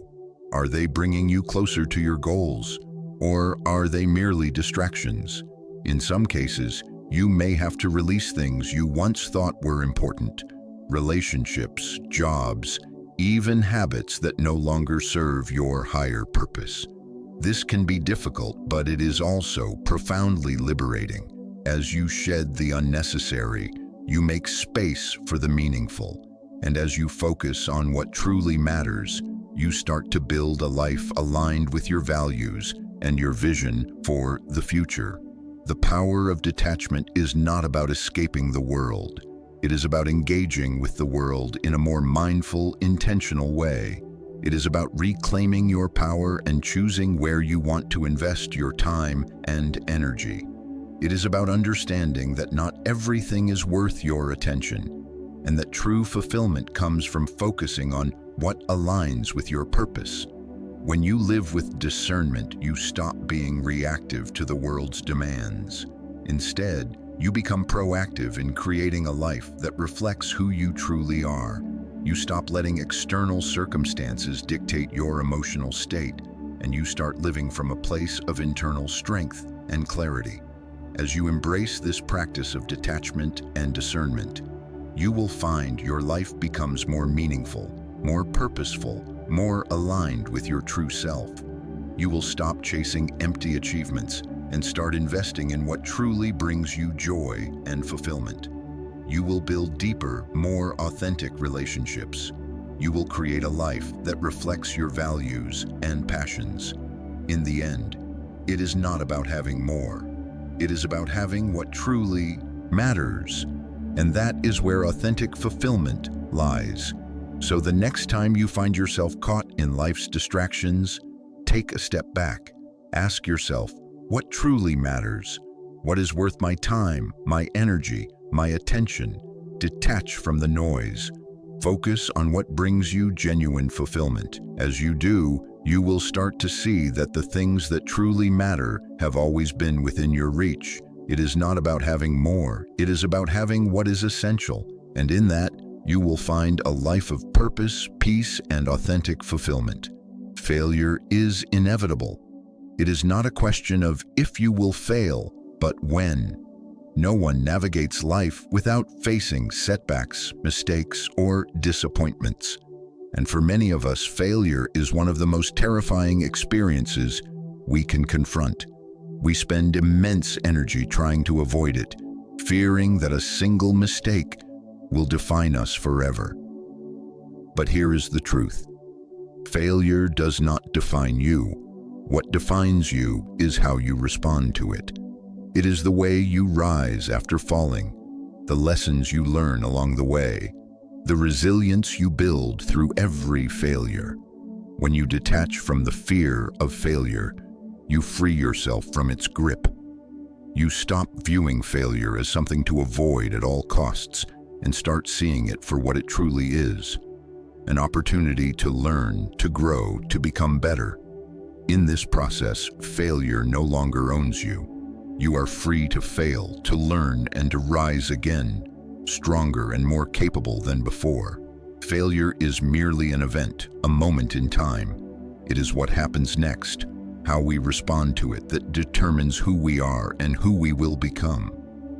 Speaker 1: Are they bringing you closer to your goals? Or are they merely distractions? In some cases, you may have to release things you once thought were important: relationships, jobs, even habits that no longer serve your higher purpose. This can be difficult, but it is also profoundly liberating. As you shed the unnecessary, you make space for the meaningful. And as you focus on what truly matters, you start to build a life aligned with your values and your vision for the future. The power of detachment is not about escaping the world. It is about engaging with the world in a more mindful, intentional way. It is about reclaiming your power and choosing where you want to invest your time and energy. It is about understanding that not everything is worth your attention, and that true fulfillment comes from focusing on what aligns with your purpose. When you live with discernment, you stop being reactive to the world's demands. Instead, you become proactive in creating a life that reflects who you truly are. You stop letting external circumstances dictate your emotional state, and you start living from a place of internal strength and clarity. As you embrace this practice of detachment and discernment, you will find your life becomes more meaningful, more purposeful, more aligned with your true self. You will stop chasing empty achievements and start investing in what truly brings you joy and fulfillment. You will build deeper, more authentic relationships. You will create a life that reflects your values and passions. In the end, it is not about having more. It is about having what truly matters. And that is where authentic fulfillment lies. So the next time you find yourself caught in life's distractions, take a step back. Ask yourself, what truly matters? What is worth my time, my energy, my attention? Detach from the noise. Focus on what brings you genuine fulfillment. As you do, you will start to see that the things that truly matter have always been within your reach. It is not about having more. It is about having what is essential. And in that, you will find a life of purpose, peace, and authentic fulfillment. Failure is inevitable. It is not a question of if you will fail, but when. No one navigates life without facing setbacks, mistakes, or disappointments. And for many of us, failure is one of the most terrifying experiences we can confront. We spend immense energy trying to avoid it, fearing that a single mistake will define us forever. But here is the truth. Failure does not define you. What defines you is how you respond to it. It is the way you rise after falling, the lessons you learn along the way, the resilience you build through every failure. When you detach from the fear of failure, you free yourself from its grip. You stop viewing failure as something to avoid at all costs and start seeing it for what it truly is, an opportunity to learn, to grow, to become better. In this process, failure no longer owns you. You are free to fail, to learn, and to rise again, stronger and more capable than before. Failure is merely an event, a moment in time. It is what happens next, how we respond to it, that determines who we are and who we will become.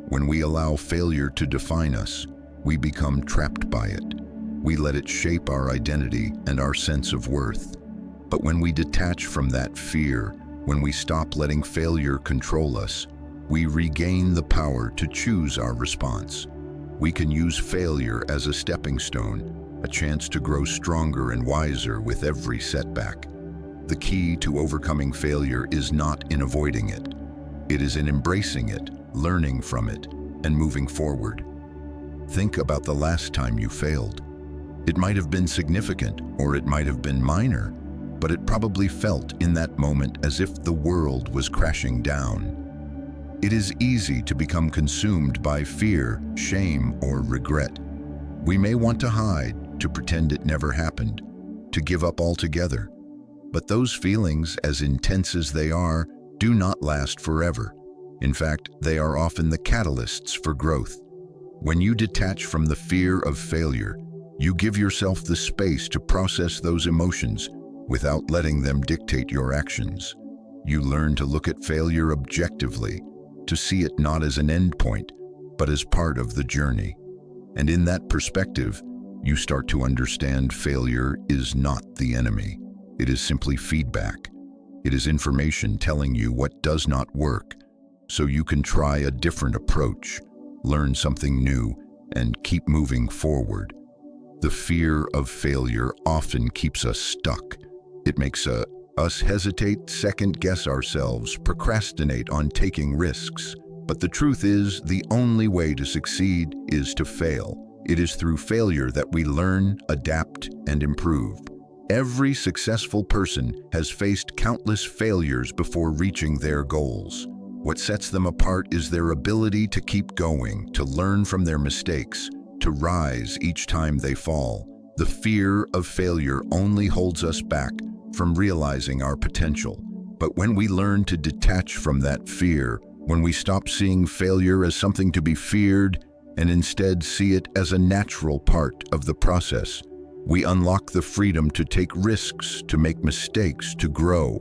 Speaker 1: When we allow failure to define us, we become trapped by it. We let it shape our identity and our sense of worth. But when we detach from that fear, when we stop letting failure control us, we regain the power to choose our response. We can use failure as a stepping stone, a chance to grow stronger and wiser with every setback. The key to overcoming failure is not in avoiding it. It is in embracing it, learning from it, and moving forward. Think about the last time you failed. It might have been significant, or it might have been minor, but it probably felt in that moment as if the world was crashing down. It is easy to become consumed by fear, shame, or regret. We may want to hide, to pretend it never happened, to give up altogether. But those feelings, as intense as they are, do not last forever. In fact, they are often the catalysts for growth. When you detach from the fear of failure, you give yourself the space to process those emotions without letting them dictate your actions. You learn to look at failure objectively, to see it not as an endpoint, but as part of the journey. And in that perspective, you start to understand failure is not the enemy. It is simply feedback. It is information telling you what does not work, so you can try a different approach, learn something new, and keep moving forward. The fear of failure often keeps us stuck. It makes us hesitate, second-guess ourselves, procrastinate on taking risks. But the truth is, the only way to succeed is to fail. It is through failure that we learn, adapt, and improve. Every successful person has faced countless failures before reaching their goals. What sets them apart is their ability to keep going, to learn from their mistakes, to rise each time they fall. The fear of failure only holds us back from realizing our potential. But when we learn to detach from that fear, when we stop seeing failure as something to be feared and instead see it as a natural part of the process, we unlock the freedom to take risks, to make mistakes, to grow.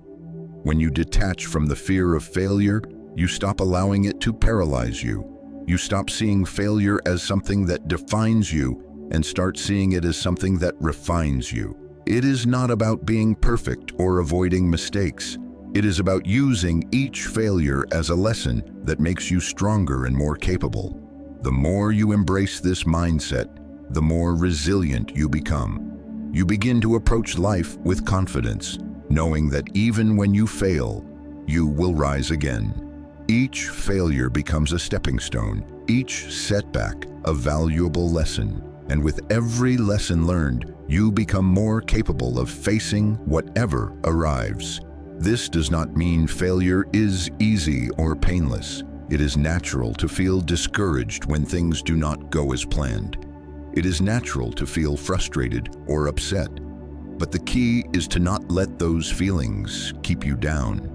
Speaker 1: When you detach from the fear of failure, you stop allowing it to paralyze you. You stop seeing failure as something that defines you and start seeing it as something that refines you. It is not about being perfect or avoiding mistakes. It is about using each failure as a lesson that makes you stronger and more capable. The more you embrace this mindset, the more resilient you become. You begin to approach life with confidence, knowing that even when you fail, you will rise again. Each failure becomes a stepping stone, each setback a valuable lesson. And with every lesson learned, you become more capable of facing whatever arrives. This does not mean failure is easy or painless. It is natural to feel discouraged when things do not go as planned. It is natural to feel frustrated or upset. But the key is to not let those feelings keep you down.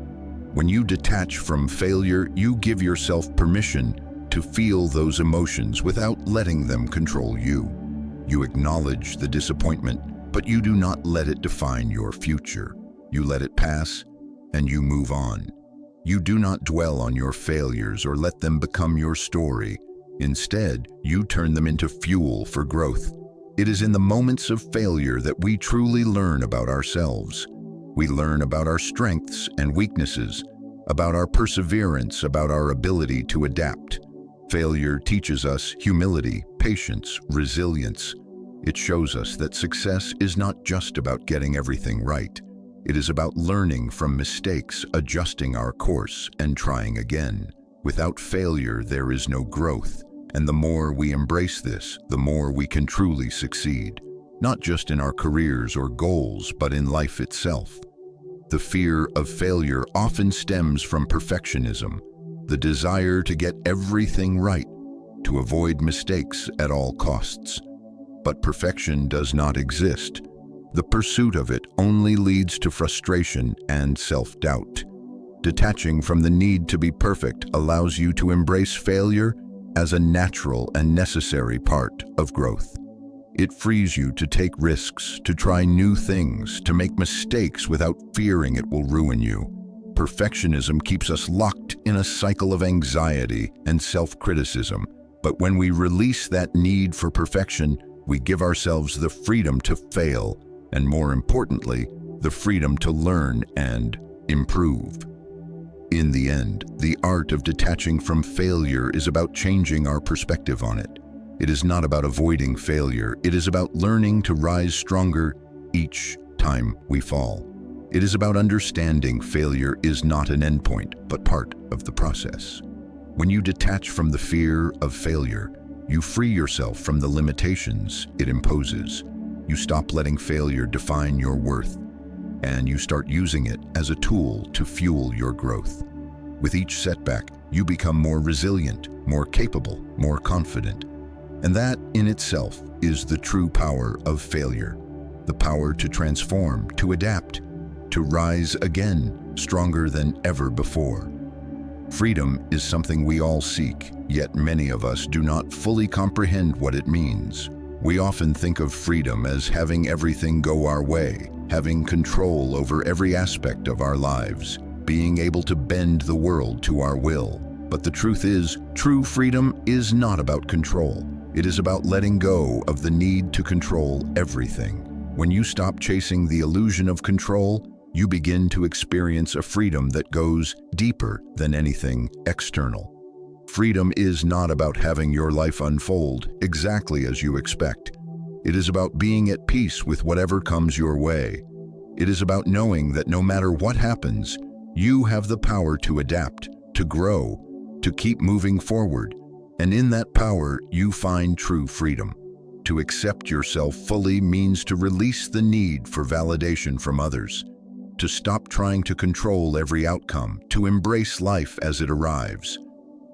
Speaker 1: When you detach from failure, you give yourself permission to feel those emotions without letting them control you. You acknowledge the disappointment, but you do not let it define your future. You let it pass, and you move on. You do not dwell on your failures or let them become your story. Instead, you turn them into fuel for growth. It is in the moments of failure that we truly learn about ourselves. We learn about our strengths and weaknesses, about our perseverance, about our ability to adapt. Failure teaches us humility, patience, resilience. It shows us that success is not just about getting everything right. It is about learning from mistakes, adjusting our course, and trying again. Without failure, there is no growth. And the more we embrace this, the more we can truly succeed. Not just in our careers or goals, but in life itself. The fear of failure often stems from perfectionism, the desire to get everything right, to avoid mistakes at all costs. But perfection does not exist. The pursuit of it only leads to frustration and self-doubt. Detaching from the need to be perfect allows you to embrace failure as a natural and necessary part of growth. It frees you to take risks, to try new things, to make mistakes without fearing it will ruin you. Perfectionism keeps us locked in a cycle of anxiety and self-criticism. But when we release that need for perfection, we give ourselves the freedom to fail, and more importantly, the freedom to learn and improve. In the end, the art of detaching from failure is about changing our perspective on it. It is not about avoiding failure. It is about learning to rise stronger each time we fall. It is about understanding failure is not an endpoint, but part of the process. When you detach from the fear of failure, you free yourself from the limitations it imposes. You stop letting failure define your worth, and you start using it as a tool to fuel your growth. With each setback, you become more resilient, more capable, more confident. And that in itself is the true power of failure. The power to transform, to adapt, to rise again, stronger than ever before. Freedom is something we all seek, yet many of us do not fully comprehend what it means. We often think of freedom as having everything go our way, having control over every aspect of our lives, being able to bend the world to our will. But the truth is, true freedom is not about control. It is about letting go of the need to control everything. When you stop chasing the illusion of control, you begin to experience a freedom that goes deeper than anything external. Freedom is not about having your life unfold exactly as you expect. It is about being at peace with whatever comes your way. It is about knowing that no matter what happens, you have the power to adapt, to grow, to keep moving forward. And in that power, you find true freedom. To accept yourself fully means to release the need for validation from others, to stop trying to control every outcome, to embrace life as it arrives.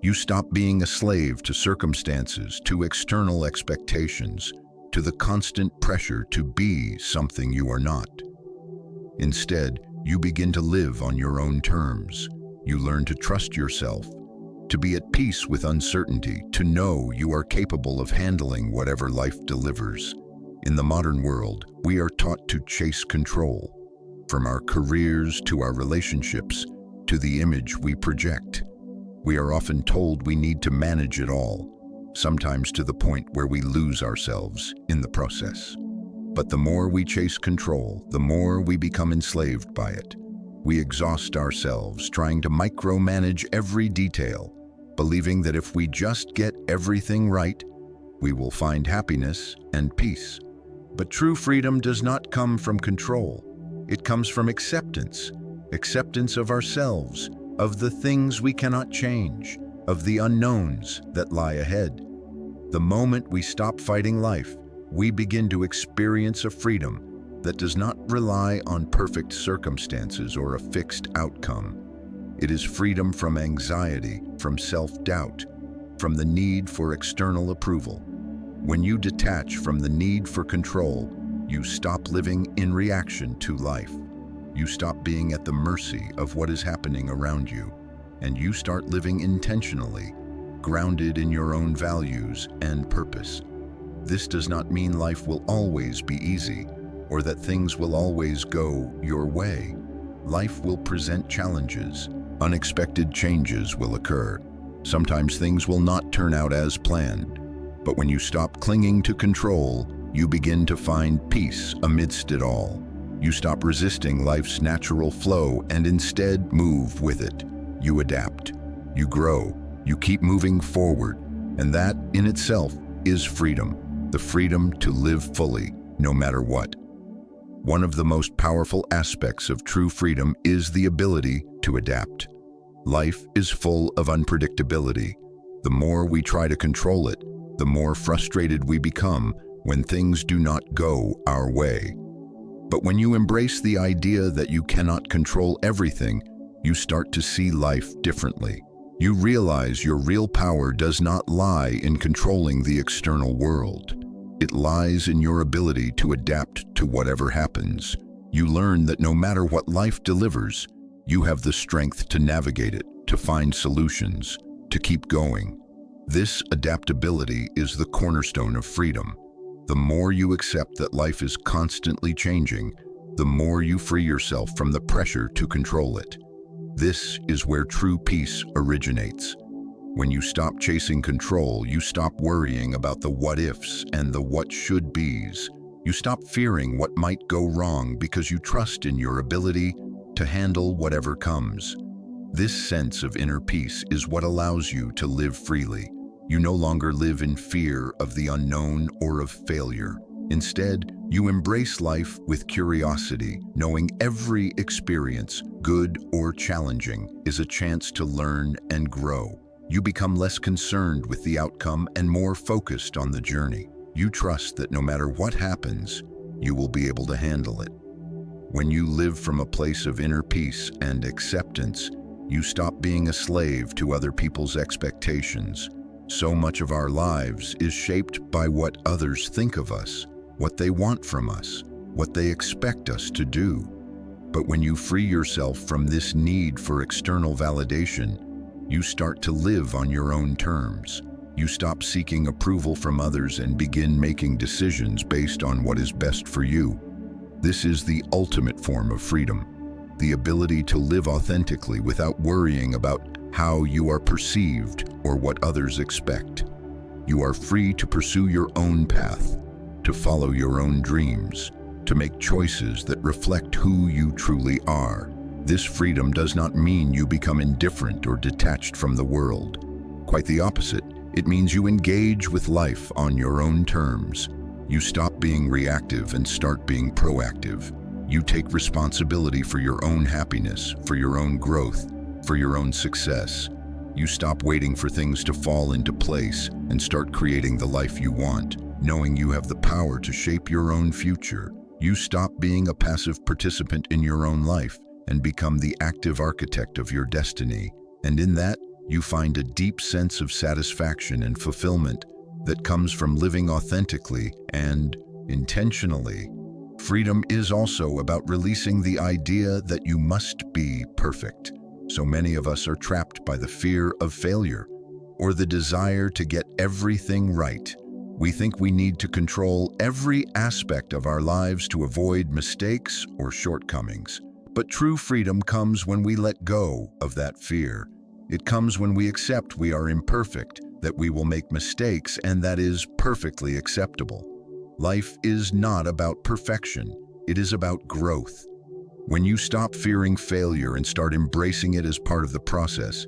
Speaker 1: You stop being a slave to circumstances, to external expectations, to the constant pressure to be something you are not. Instead, you begin to live on your own terms. You learn to trust yourself, to be at peace with uncertainty, to know you are capable of handling whatever life delivers. In the modern world, we are taught to chase control, from our careers to our relationships to the image we project. We are often told we need to manage it all, sometimes to the point where we lose ourselves in the process. But the more we chase control, the more we become enslaved by it. We exhaust ourselves trying to micromanage every detail, believing that if we just get everything right, we will find happiness and peace. But true freedom does not come from control. It comes from acceptance of ourselves, of the things we cannot change, of the unknowns that lie ahead. The moment we stop fighting life, we begin to experience a freedom that does not rely on perfect circumstances or a fixed outcome. It is freedom from anxiety, from self-doubt, from the need for external approval. When you detach from the need for control, you stop living in reaction to life. You stop being at the mercy of what is happening around you, and you start living intentionally, grounded in your own values and purpose. This does not mean life will always be easy, or that things will always go your way. Life will present challenges. Unexpected changes will occur. Sometimes things will not turn out as planned. But when you stop clinging to control, you begin to find peace amidst it all. You stop resisting life's natural flow and instead move with it. You adapt, you grow, you keep moving forward, and that in itself is freedom, the freedom to live fully, no matter what. One of the most powerful aspects of true freedom is the ability to adapt. Life is full of unpredictability. The more we try to control it, the more frustrated we become when things do not go our way. But when you embrace the idea that you cannot control everything, you start to see life differently. You realize your real power does not lie in controlling the external world. It lies in your ability to adapt to whatever happens. You learn that no matter what life delivers, you have the strength to navigate it, to find solutions, to keep going. This adaptability is the cornerstone of freedom. The more you accept that life is constantly changing, the more you free yourself from the pressure to control it. This is where true peace originates. When you stop chasing control, you stop worrying about the what-ifs and the what-should-bes. You stop fearing what might go wrong because you trust in your ability to handle whatever comes. This sense of inner peace is what allows you to live freely. You no longer live in fear of the unknown or of failure. Instead, you embrace life with curiosity, knowing every experience, good or challenging, is a chance to learn and grow. You become less concerned with the outcome and more focused on the journey. You trust that no matter what happens, you will be able to handle it. When you live from a place of inner peace and acceptance, you stop being a slave to other people's expectations. So much of our lives is shaped by what others think of us, what they want from us, what they expect us to do. But when you free yourself from this need for external validation, you start to live on your own terms. You stop seeking approval from others and begin making decisions based on what is best for you. This is the ultimate form of freedom, the ability to live authentically without worrying about how you are perceived or what others expect. You are free to pursue your own path, to follow your own dreams, to make choices that reflect who you truly are. This freedom does not mean you become indifferent or detached from the world. Quite the opposite. It means you engage with life on your own terms. You stop being reactive and start being proactive. You take responsibility for your own happiness, for your own growth, for your own success. You stop waiting for things to fall into place and start creating the life you want, knowing you have the power to shape your own future. You stop being a passive participant in your own life and become the active architect of your destiny. And in that, you find a deep sense of satisfaction and fulfillment that comes from living authentically and intentionally. Freedom is also about releasing the idea that you must be perfect. So many of us are trapped by the fear of failure or the desire to get everything right. We think we need to control every aspect of our lives to avoid mistakes or shortcomings. But true freedom comes when we let go of that fear. It comes when we accept we are imperfect, that we will make mistakes, and that is perfectly acceptable. Life is not about perfection. It is about growth. When you stop fearing failure and start embracing it as part of the process,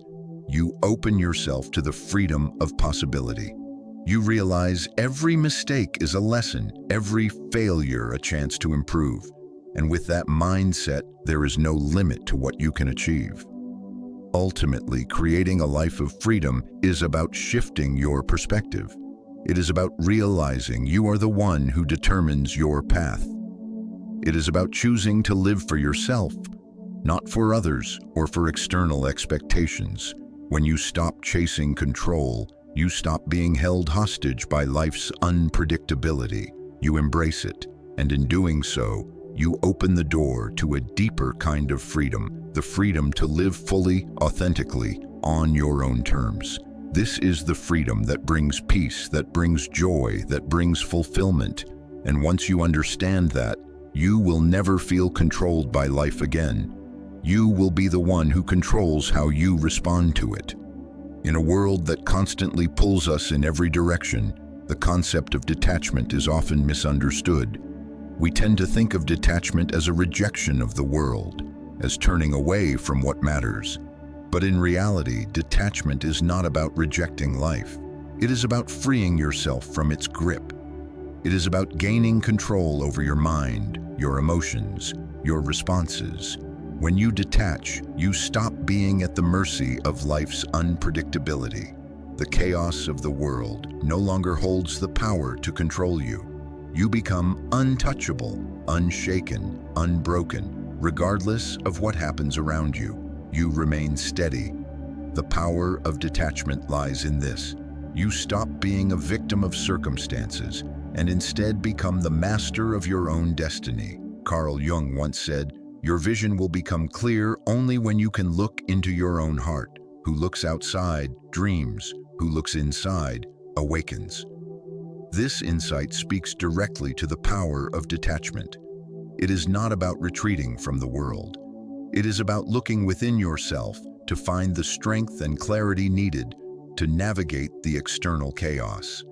Speaker 1: you open yourself to the freedom of possibility. You realize every mistake is a lesson, every failure a chance to improve. And with that mindset, there is no limit to what you can achieve. Ultimately, creating a life of freedom is about shifting your perspective. It is about realizing you are the one who determines your path. It is about choosing to live for yourself, not for others or for external expectations. When you stop chasing control, you stop being held hostage by life's unpredictability. You embrace it, and in doing so, you open the door to a deeper kind of freedom, the freedom to live fully, authentically, on your own terms. This is the freedom that brings peace, that brings joy, that brings fulfillment. And once you understand that, you will never feel controlled by life again. You will be the one who controls how you respond to it. In a world that constantly pulls us in every direction, the concept of detachment is often misunderstood. We tend to think of detachment as a rejection of the world, as turning away from what matters. But in reality, detachment is not about rejecting life. It is about freeing yourself from its grip. It is about gaining control over your mind, your emotions, your responses. When you detach, you stop being at the mercy of life's unpredictability. The chaos of the world no longer holds the power to control you. You become untouchable, unshaken, unbroken, regardless of what happens around you. You remain steady. The power of detachment lies in this. You stop being a victim of circumstances and instead become the master of your own destiny. Carl Jung once said, "Your vision will become clear only when you can look into your own heart. Who looks outside dreams, who looks inside awakens." This insight speaks directly to the power of detachment. It is not about retreating from the world. It is about looking within yourself to find the strength and clarity needed to navigate the external chaos.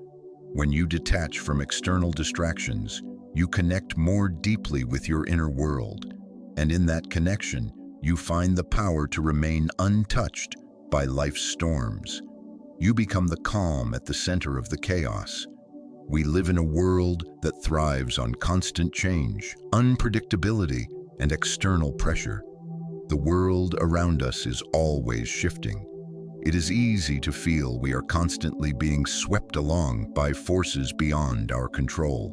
Speaker 1: When you detach from external distractions, you connect more deeply with your inner world, and in that connection, you find the power to remain untouched by life's storms. You become the calm at the center of the chaos. We live in a world that thrives on constant change, unpredictability, and external pressure. The world around us is always shifting. It is easy to feel we are constantly being swept along by forces beyond our control.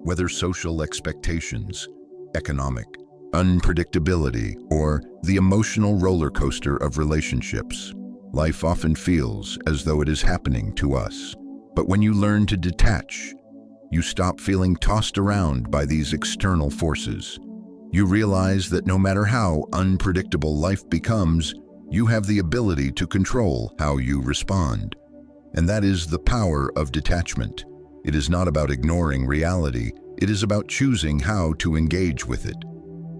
Speaker 1: Whether social expectations, economic unpredictability, or the emotional roller coaster of relationships, life often feels as though it is happening to us. But when you learn to detach, you stop feeling tossed around by these external forces. You realize that no matter how unpredictable life becomes, you have the ability to control how you respond. And that is the power of detachment. It is not about ignoring reality, it is about choosing how to engage with it.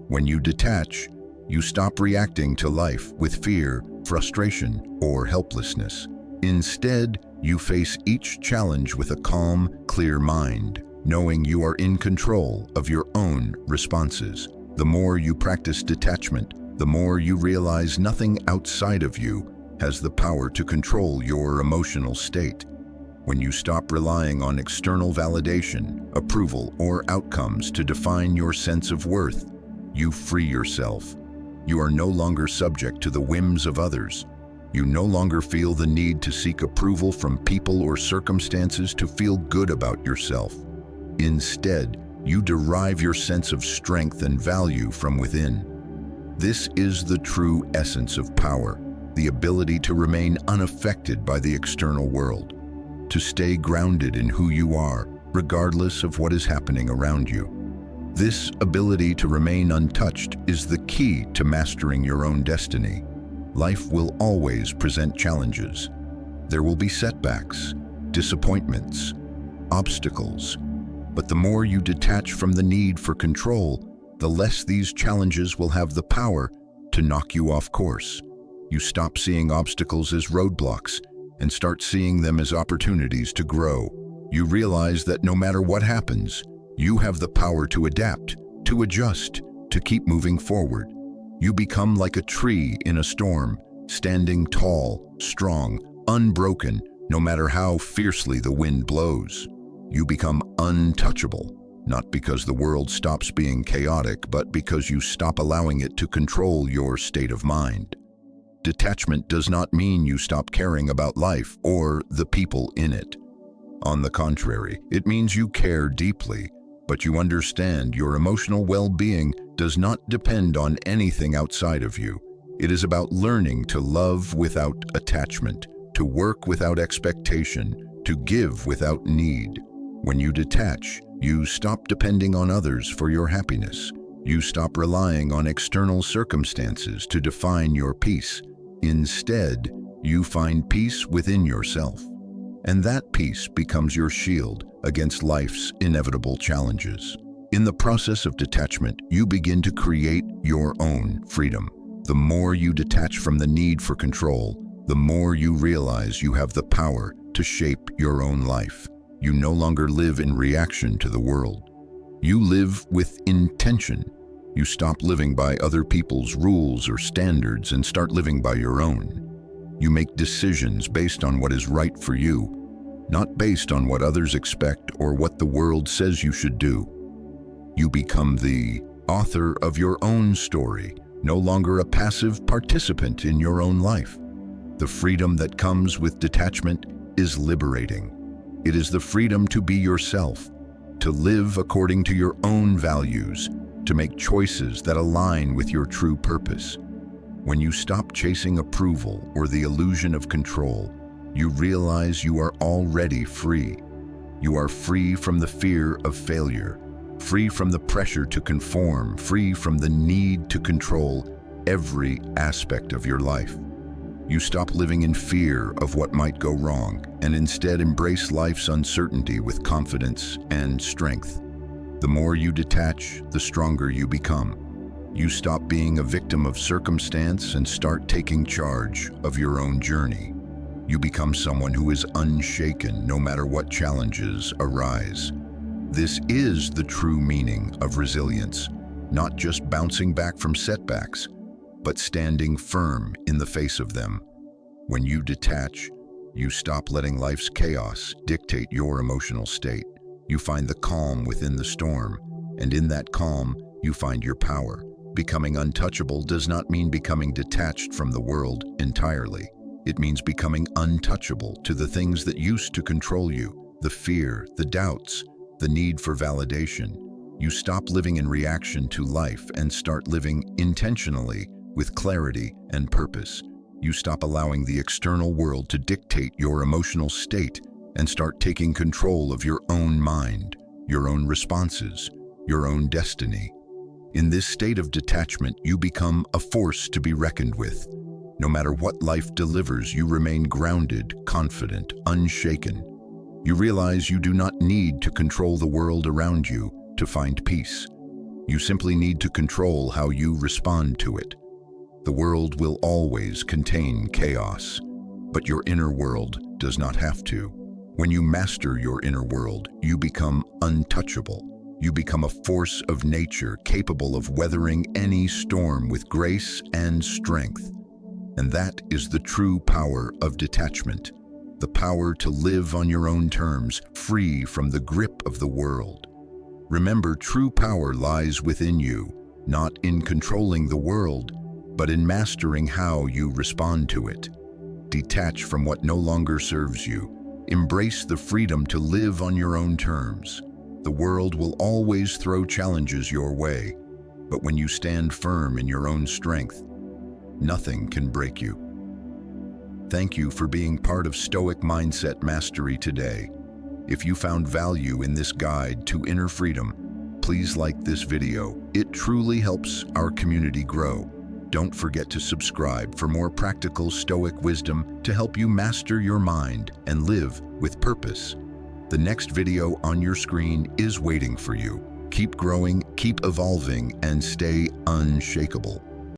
Speaker 1: When you detach, you stop reacting to life with fear, frustration, or helplessness. Instead, you face each challenge with a calm, clear mind, knowing you are in control of your own responses. The more you practice detachment, the more you realize nothing outside of you has the power to control your emotional state. When you stop relying on external validation, approval, or outcomes to define your sense of worth, you free yourself. You are no longer subject to the whims of others. You no longer feel the need to seek approval from people or circumstances to feel good about yourself. Instead, you derive your sense of strength and value from within. This is the true essence of power, the ability to remain unaffected by the external world, to stay grounded in who you are, regardless of what is happening around you. This ability to remain untouched is the key to mastering your own destiny. Life will always present challenges. There will be setbacks, disappointments, obstacles. But the more you detach from the need for control, the less these challenges will have the power to knock you off course. You stop seeing obstacles as roadblocks and start seeing them as opportunities to grow. You realize that no matter what happens, you have the power to adapt, to adjust, to keep moving forward. You become like a tree in a storm, standing tall, strong, unbroken, no matter how fiercely the wind blows. You become untouchable, not because the world stops being chaotic, but because you stop allowing it to control your state of mind. Detachment does not mean you stop caring about life or the people in it. On the contrary, it means you care deeply, but you understand your emotional well-being does not depend on anything outside of you. It is about learning to love without attachment, to work without expectation, to give without need. When you detach, you stop depending on others for your happiness. You stop relying on external circumstances to define your peace. Instead, you find peace within yourself. And that peace becomes your shield against life's inevitable challenges. In the process of detachment, you begin to create your own freedom. The more you detach from the need for control, the more you realize you have the power to shape your own life. You no longer live in reaction to the world. You live with intention. You stop living by other people's rules or standards and start living by your own. You make decisions based on what is right for you, not based on what others expect or what the world says you should do. You become the author of your own story, no longer a passive participant in your own life. The freedom that comes with detachment is liberating. It is the freedom to be yourself, to live according to your own values, to make choices that align with your true purpose. When you stop chasing approval or the illusion of control, you realize you are already free. You are free from the fear of failure, free from the pressure to conform, free from the need to control every aspect of your life. You stop living in fear of what might go wrong and instead embrace life's uncertainty with confidence and strength. The more you detach, the stronger you become. You stop being a victim of circumstance and start taking charge of your own journey. You become someone who is unshaken no matter what challenges arise. This is the true meaning of resilience, not just bouncing back from setbacks, but standing firm in the face of them. When you detach, you stop letting life's chaos dictate your emotional state. You find the calm within the storm, and in that calm, you find your power. Becoming untouchable does not mean becoming detached from the world entirely. It means becoming untouchable to the things that used to control you, the fear, the doubts, the need for validation. You stop living in reaction to life and start living intentionally with clarity and purpose. You stop allowing the external world to dictate your emotional state and start taking control of your own mind, your own responses, your own destiny. In this state of detachment, you become a force to be reckoned with. No matter what life delivers, you remain grounded, confident, unshaken. You realize you do not need to control the world around you to find peace. You simply need to control how you respond to it. The world will always contain chaos, but your inner world does not have to. When you master your inner world, you become untouchable. You become a force of nature capable of weathering any storm with grace and strength. And that is the true power of detachment, the power to live on your own terms, free from the grip of the world. Remember, true power lies within you, not in controlling the world, but in mastering how you respond to it. Detach from what no longer serves you. Embrace the freedom to live on your own terms. The world will always throw challenges your way, but when you stand firm in your own strength, nothing can break you. Thank you for being part of Stoic Mindset Mastery today. If you found value in this guide to inner freedom, please like this video. It truly helps our community grow. Don't forget to subscribe for more practical Stoic wisdom to help you master your mind and live with purpose. The next video on your screen is waiting for you. Keep growing, keep evolving, and stay unshakable.